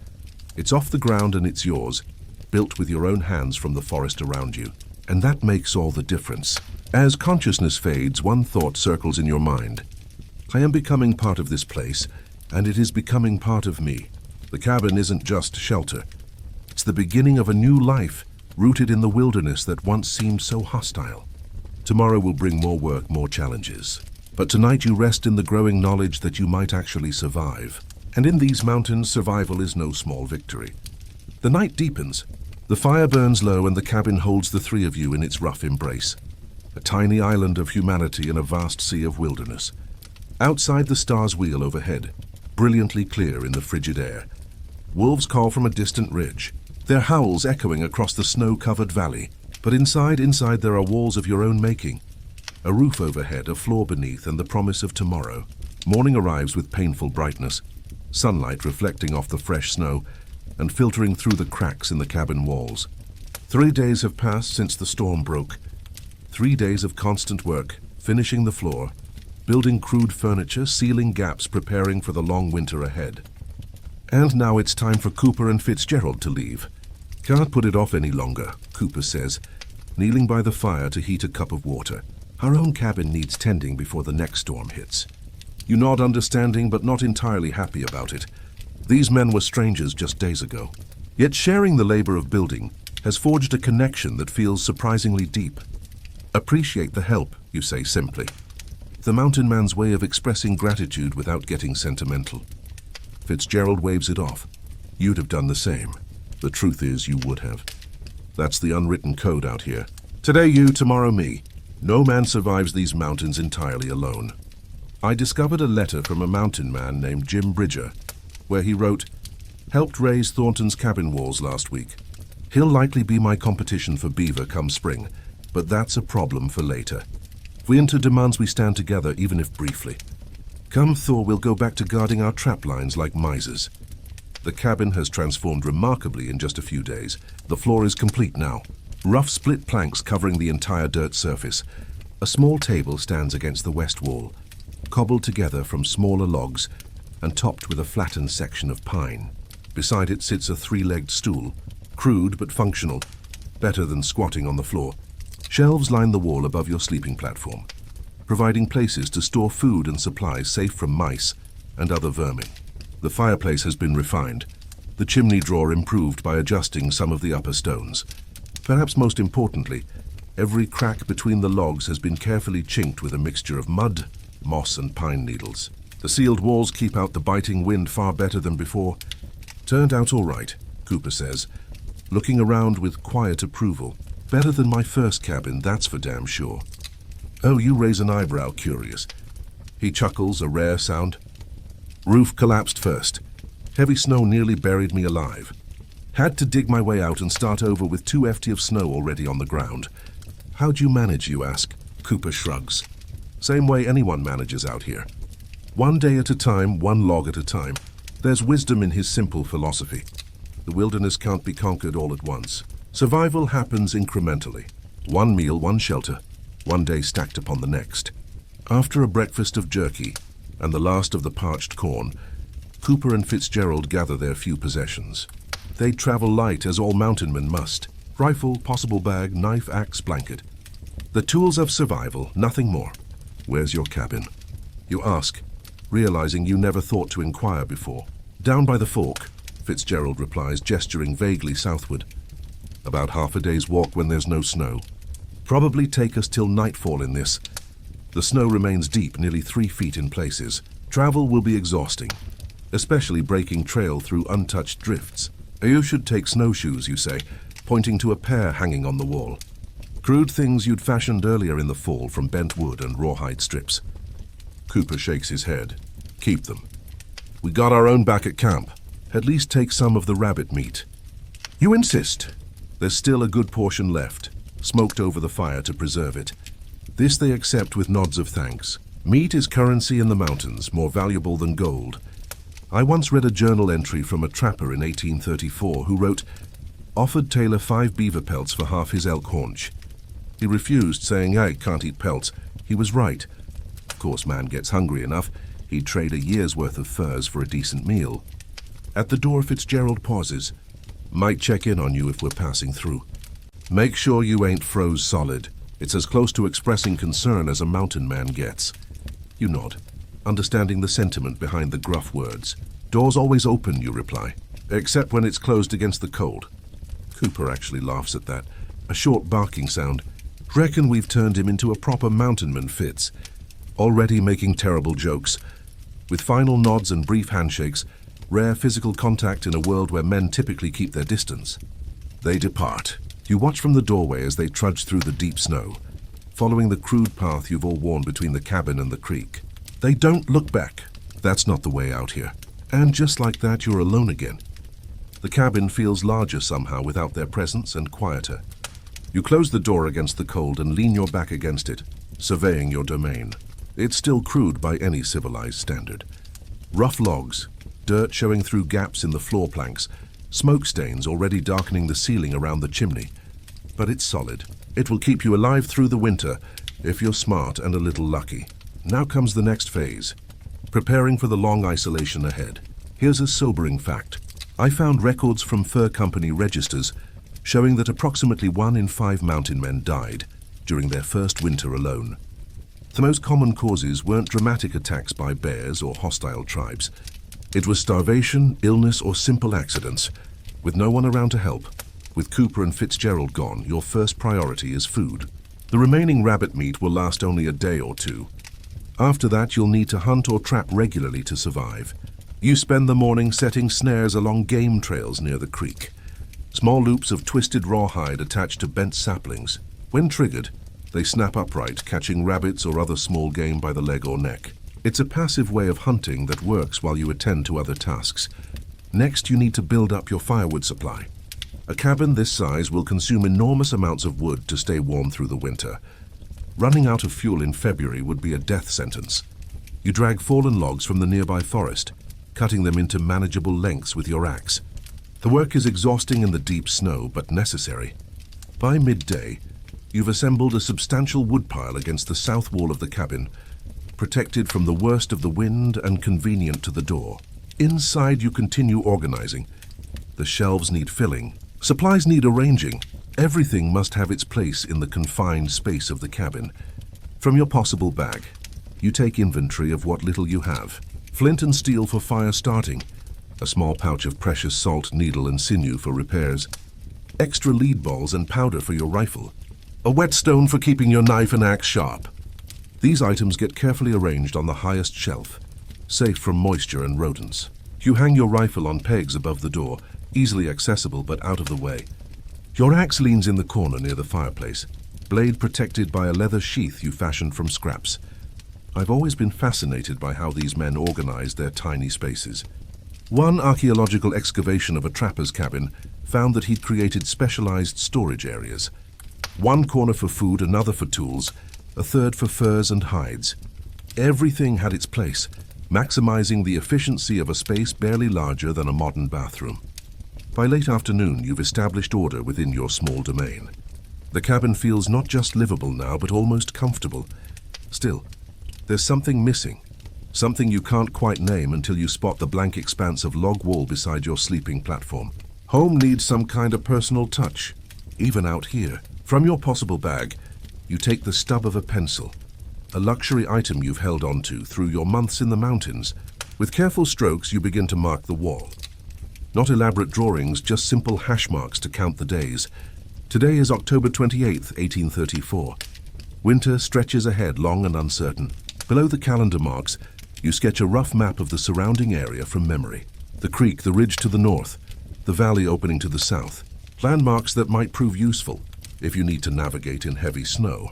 It's off the ground and it's yours, built with your own hands from the forest around you. And that makes all the difference. As consciousness fades, one thought circles in your mind. I am becoming part of this place, and it is becoming part of me. The cabin isn't just shelter. It's the beginning of a new life, rooted in the wilderness that once seemed so hostile. Tomorrow will bring more work, more challenges. But tonight you rest in the growing knowledge that you might actually survive. And in these mountains, survival is no small victory. The night deepens. The fire burns low and the cabin holds the three of you in its rough embrace. A tiny island of humanity in a vast sea of wilderness. Outside, the stars wheel overhead, brilliantly clear in the frigid air. Wolves call from a distant ridge, their howls echoing across the snow-covered valley. But inside there are walls of your own making. A roof overhead, a floor beneath, and the promise of tomorrow. Morning arrives with painful brightness, sunlight reflecting off the fresh snow and filtering through the cracks in the cabin walls. 3 days have passed since the storm broke. 3 days of constant work, finishing the floor, building crude furniture, sealing gaps, preparing for the long winter ahead. And now it's time for Cooper and Fitzgerald to leave. Can't put it off any longer, Cooper says, kneeling by the fire to heat a cup of water. Our own cabin needs tending before the next storm hits. You nod understanding, but not entirely happy about it. These men were strangers just days ago. Yet sharing the labor of building has forged a connection that feels surprisingly deep. Appreciate the help, you say simply. The mountain man's way of expressing gratitude without getting sentimental. Fitzgerald waves it off. You'd have done the same. The truth is, you would have. That's the unwritten code out here. Today you, tomorrow me. No man survives these mountains entirely alone. I discovered a letter from a mountain man named Jim Bridger, where he wrote, "Helped raise Thornton's cabin walls last week. He'll likely be my competition for beaver come spring, but that's a problem for later. Winter demands we stand together, even if briefly. Come thaw, we'll go back to guarding our trap lines like misers." The cabin has transformed remarkably in just a few days. The floor is complete now. Rough split planks covering the entire dirt surface. A small table stands against the west wall, cobbled together from smaller logs and topped with a flattened section of pine. Beside it sits a 3-legged stool, crude but functional, better than squatting on the floor. Shelves line the wall above your sleeping platform. providing places to store food and supplies safe from mice and other vermin. The fireplace has been refined, the chimney drawer improved by adjusting some of the upper stones. Perhaps most importantly, every crack between the logs has been carefully chinked with a mixture of mud, moss and pine needles. The sealed walls keep out the biting wind far better than before. Turned out all right, Cooper says, looking around with quiet approval. Better than my first cabin, that's for damn sure. Oh, you raise an eyebrow, curious. He chuckles, a rare sound. Roof collapsed first. Heavy snow nearly buried me alive. Had to dig my way out and start over with 2 ft of snow already on the ground. How'd you manage, you ask? Cooper shrugs. Same way anyone manages out here. One day at a time, one log at a time. There's wisdom in his simple philosophy. The wilderness can't be conquered all at once. Survival happens incrementally. One meal, one shelter, one day stacked upon the next. After a breakfast of jerky and the last of the parched corn, Cooper and Fitzgerald gather their few possessions. They travel light, as all mountain men must. Rifle, possible bag, knife, axe, blanket. The tools of survival, nothing more. Where's your cabin? You ask, realizing you never thought to inquire before. Down by the fork, Fitzgerald replies, gesturing vaguely southward. About half a day's walk when there's no snow. Probably take us till nightfall in this. The snow remains deep, nearly 3 feet in places. Travel will be exhausting, especially breaking trail through untouched drifts. You should take snowshoes, you say, pointing to a pair hanging on the wall. Crude things you'd fashioned earlier in the fall from bent wood and rawhide strips. Cooper shakes his head. Keep them. We got our own back at camp. At least take some of the rabbit meat. You insist. There's still a good portion left, smoked over the fire to preserve it. This they accept with nods of thanks. Meat is currency in the mountains, more valuable than gold. I once read a journal entry from a trapper in 1834 who wrote, offered Taylor 5 beaver pelts for half his elk haunch. He refused, saying, I can't eat pelts. He was right. Of course, man gets hungry enough, he'd trade a year's worth of furs for a decent meal. At the door, Fitzgerald pauses. Might check in on you if we're passing through. Make sure you ain't froze solid. It's as close to expressing concern as a mountain man gets. You nod, understanding the sentiment behind the gruff words. Door's always open, you reply, except when it's closed against the cold. Cooper actually laughs at that. A short barking sound. Reckon we've turned him into a proper mountainman, Fitz. Already making terrible jokes. With final nods and brief handshakes, rare physical contact in a world where men typically keep their distance. They depart. You watch from the doorway as they trudge through the deep snow, following the crude path you've all worn between the cabin and the creek. They don't look back. That's not the way out here. And just like that, you're alone again. The cabin feels larger somehow without their presence and quieter. You close the door against the cold and lean your back against it, surveying your domain. It's still crude by any civilized standard. Rough logs, dirt showing through gaps in the floor planks, smoke stains already darkening the ceiling around the chimney. But it's solid. It will keep you alive through the winter if you're smart and a little lucky. Now comes the next phase, preparing for the long isolation ahead. Here's a sobering fact. I found records from fur company registers showing that approximately 1 in 5 mountain men died during their first winter alone. The most common causes weren't dramatic attacks by bears or hostile tribes. It was starvation, illness, or simple accidents, with no one around to help. With Cooper and Fitzgerald gone, your first priority is food. The remaining rabbit meat will last only a day or two. After that, you'll need to hunt or trap regularly to survive. You spend the morning setting snares along game trails near the creek. Small loops of twisted rawhide attached to bent saplings. When triggered, they snap upright, catching rabbits or other small game by the leg or neck. It's a passive way of hunting that works while you attend to other tasks. Next, you need to build up your firewood supply. A cabin this size will consume enormous amounts of wood to stay warm through the winter. Running out of fuel in February would be a death sentence. You drag fallen logs from the nearby forest, cutting them into manageable lengths with your axe. The work is exhausting in the deep snow, but necessary. By midday, you've assembled a substantial woodpile against the south wall of the cabin, protected from the worst of the wind and convenient to the door. Inside, you continue organizing. The shelves need filling. Supplies need arranging. Everything must have its place in the confined space of the cabin. From your possible bag, you take inventory of what little you have. Flint and steel for fire starting, a small pouch of precious salt, needle and sinew for repairs, extra lead balls and powder for your rifle, a whetstone for keeping your knife and axe sharp. These items get carefully arranged on the highest shelf, safe from moisture and rodents. You hang your rifle on pegs above the door, easily accessible but out of the way. Your axe leans in the corner near the fireplace, blade protected by a leather sheath you fashioned from scraps. I've always been fascinated by how these men organized their tiny spaces. One archaeological excavation of a trapper's cabin found that he'd created specialized storage areas. One corner for food, another for tools, a third for furs and hides. Everything had its place, maximizing the efficiency of a space barely larger than a modern bathroom. By late afternoon, you've established order within your small domain. The cabin feels not just livable now, but almost comfortable. Still, there's something missing, something you can't quite name until you spot the blank expanse of log wall beside your sleeping platform. Home needs some kind of personal touch, even out here. From your possible bag, you take the stub of a pencil, a luxury item you've held onto through your months in the mountains. With careful strokes, you begin to mark the wall. Not elaborate drawings, just simple hash marks to count the days. Today is October 28th, 1834. Winter stretches ahead, long and uncertain. Below the calendar marks, you sketch a rough map of the surrounding area from memory. The creek, the ridge to the north, the valley opening to the south. Landmarks that might prove useful if you need to navigate in heavy snow.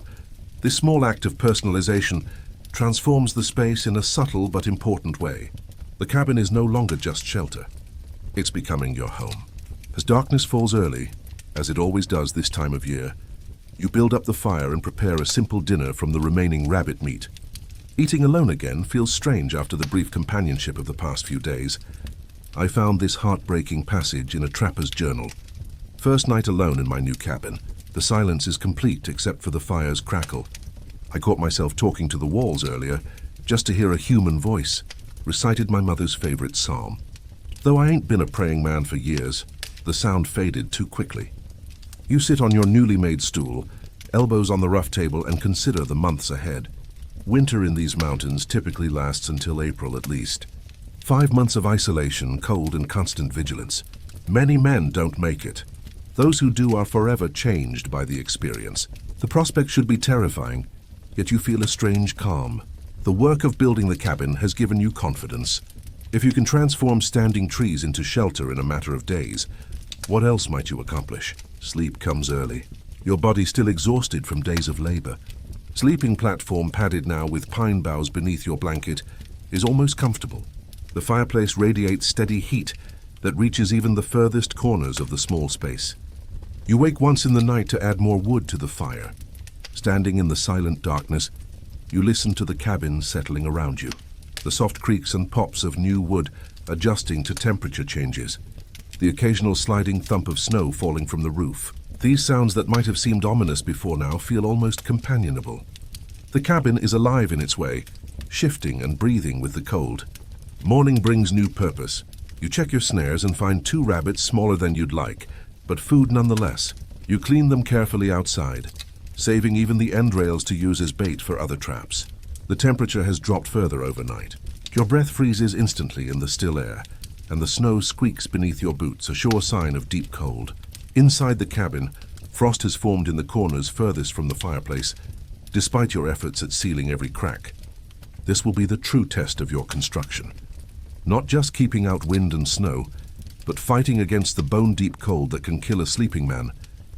This small act of personalization transforms the space in a subtle but important way. The cabin is no longer just shelter. It's becoming your home. As darkness falls early, as it always does this time of year, you build up the fire and prepare a simple dinner from the remaining rabbit meat. Eating alone again feels strange after the brief companionship of the past few days. I found this heartbreaking passage in a trapper's journal. First night alone in my new cabin. The silence is complete except for the fire's crackle. I caught myself talking to the walls earlier, just to hear a human voice, recited my mother's favorite psalm. Though I ain't been a praying man for years, the sound faded too quickly. You sit on your newly made stool, elbows on the rough table, and consider the months ahead. Winter in these mountains typically lasts until April at least. 5 months of isolation, cold, and constant vigilance. Many men don't make it. Those who do are forever changed by the experience. The prospect should be terrifying, yet you feel a strange calm. The work of building the cabin has given you confidence. If you can transform standing trees into shelter in a matter of days, what else might you accomplish? Sleep comes early. Your body still exhausted from days of labor. Sleeping platform padded now with pine boughs beneath your blanket is almost comfortable. The fireplace radiates steady heat that reaches even the furthest corners of the small space. You wake once in the night to add more wood to the fire. Standing in the silent darkness, you listen to the cabin settling around you. The soft creaks and pops of new wood adjusting to temperature changes. The occasional sliding thump of snow falling from the roof. These sounds that might have seemed ominous before now feel almost companionable. The cabin is alive in its way, shifting and breathing with the cold. Morning brings new purpose. You check your snares and find 2 rabbits smaller than you'd like, but food nonetheless. You clean them carefully outside, saving even the end rails to use as bait for other traps. The temperature has dropped further overnight. Your breath freezes instantly in the still air, and the snow squeaks beneath your boots, a sure sign of deep cold. Inside the cabin, frost has formed in the corners furthest from the fireplace, despite your efforts at sealing every crack. This will be the true test of your construction. Not just keeping out wind and snow, but fighting against the bone-deep cold that can kill a sleeping man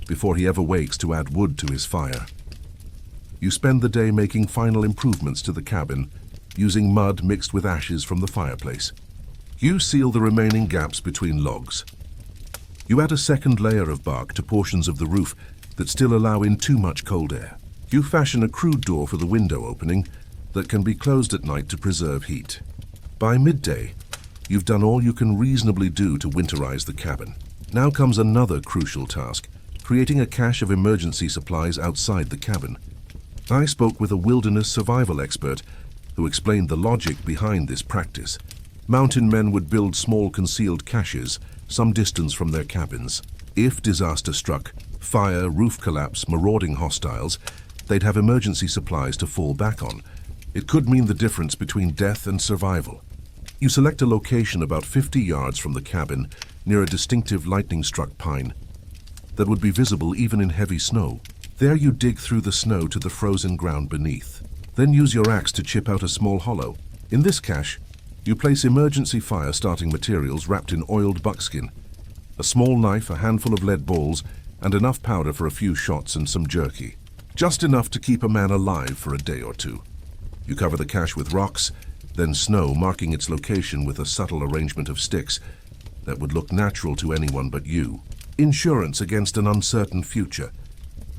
before he ever wakes to add wood to his fire. You spend the day making final improvements to the cabin, using mud mixed with ashes from the fireplace. You seal the remaining gaps between logs. You add a second layer of bark to portions of the roof that still allow in too much cold air. You fashion a crude door for the window opening that can be closed at night to preserve heat. By midday, you've done all you can reasonably do to winterize the cabin. Now comes another crucial task, creating a cache of emergency supplies outside the cabin. I spoke with a wilderness survival expert who explained the logic behind this practice. Mountain men would build small concealed caches some distance from their cabins. If disaster struck, fire, roof collapse, marauding hostiles, They'd have emergency supplies to fall back on. It could mean the difference between death and survival. You select a location about 50 yards from the cabin, near a distinctive lightning-struck pine that would be visible even in heavy snow. There you dig through the snow to the frozen ground beneath. Then use your axe to chip out a small hollow. In this cache, you place emergency fire-starting materials wrapped in oiled buckskin, a small knife, a handful of lead balls, and enough powder for a few shots and some jerky. Just enough to keep a man alive for a day or two. You cover the cache with rocks, then snow, marking its location with a subtle arrangement of sticks that would look natural to anyone but you. Insurance against an uncertain future.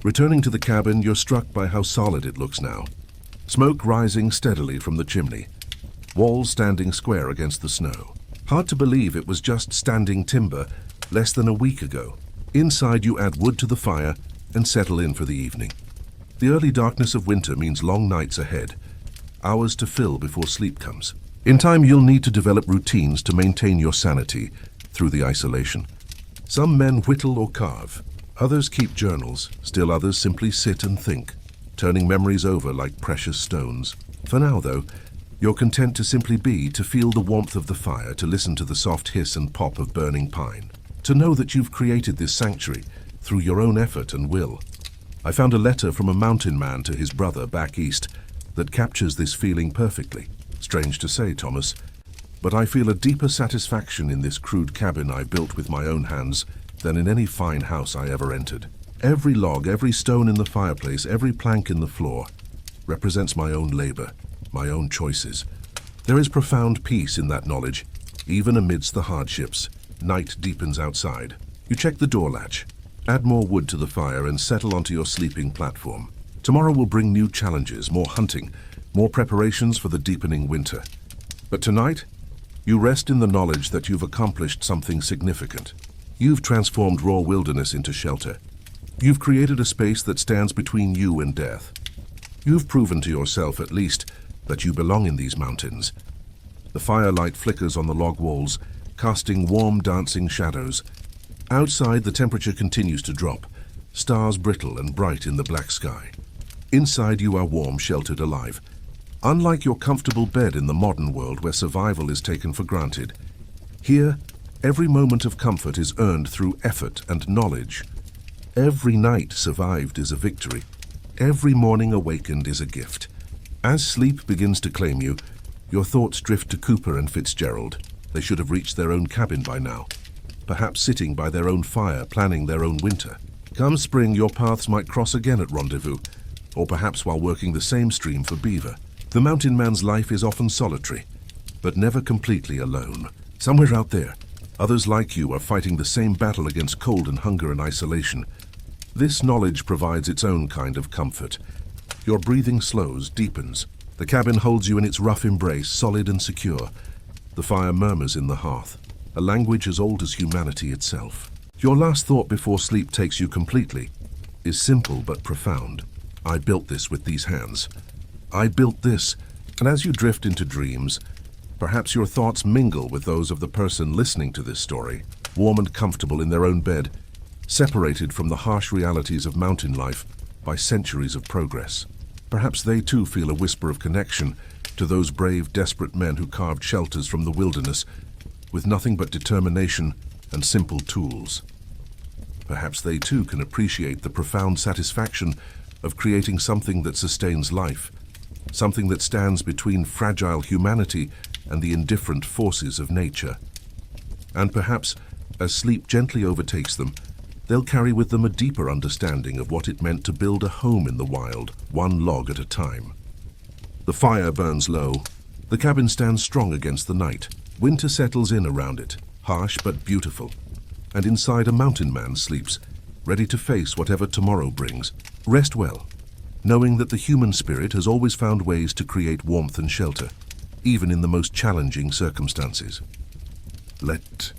Returning to the cabin, you're struck by how solid it looks now. Smoke rising steadily from the chimney. Walls standing square against the snow. Hard to believe it was just standing timber less than a week ago. Inside you add wood to the fire and settle in for the evening. The early darkness of winter means long nights ahead, hours to fill before sleep comes. In time you'll need to develop routines to maintain your sanity through the isolation. Some men whittle or carve, others keep journals, still others simply sit and think, turning memories over like precious stones. For now though, you're content to simply be, to feel the warmth of the fire, to listen to the soft hiss and pop of burning pine, to know that you've created this sanctuary through your own effort and will. I found a letter from a mountain man to his brother back east that captures this feeling perfectly. Strange to say, Thomas, but I feel a deeper satisfaction in this crude cabin I built with my own hands than in any fine house I ever entered. Every log, every stone in the fireplace, every plank in the floor represents my own labor, my own choices. There is profound peace in that knowledge, even amidst the hardships. Night deepens outside. You check the door latch, add more wood to the fire and settle onto your sleeping platform. Tomorrow will bring new challenges, more hunting, more preparations for the deepening winter. But tonight, you rest in the knowledge that you've accomplished something significant. You've transformed raw wilderness into shelter. You've created a space that stands between you and death. You've proven to yourself, at least, that you belong in these mountains. The firelight flickers on the log walls, casting warm, dancing shadows. Outside, the temperature continues to drop, stars brittle and bright in the black sky. Inside, you are warm, sheltered, alive. Unlike your comfortable bed in the modern world where survival is taken for granted, here, every moment of comfort is earned through effort and knowledge. Every night survived is a victory. Every morning awakened is a gift. As sleep begins to claim you, your thoughts drift to Cooper and Fitzgerald. They should have reached their own cabin by now, perhaps sitting by their own fire, planning their own winter. Come spring, your paths might cross again at Rendezvous, or perhaps while working the same stream for beaver. The mountain man's life is often solitary, but never completely alone. Somewhere out there, others like you are fighting the same battle against cold and hunger and isolation. This knowledge provides its own kind of comfort. Your breathing slows, deepens. The cabin holds you in its rough embrace, solid and secure. The fire murmurs in the hearth, a language as old as humanity itself. Your last thought before sleep takes you completely is simple but profound. I built this with these hands. I built this, and as you drift into dreams, perhaps your thoughts mingle with those of the person listening to this story, warm and comfortable in their own bed, separated from the harsh realities of mountain life by centuries of progress. Perhaps they too feel a whisper of connection to those brave, desperate men who carved shelters from the wilderness with nothing but determination and simple tools. Perhaps they too can appreciate the profound satisfaction of creating something that sustains life, something that stands between fragile humanity and the indifferent forces of nature. And perhaps, as sleep gently overtakes them, they'll carry with them a deeper understanding of what it meant to build a home in the wild, one log at a time. The fire burns low. The cabin stands strong against the night. Winter settles in around it, harsh but beautiful. And inside, a mountain man sleeps, ready to face whatever tomorrow brings. Rest well, knowing that the human spirit has always found ways to create warmth and shelter, even in the most challenging circumstances. Let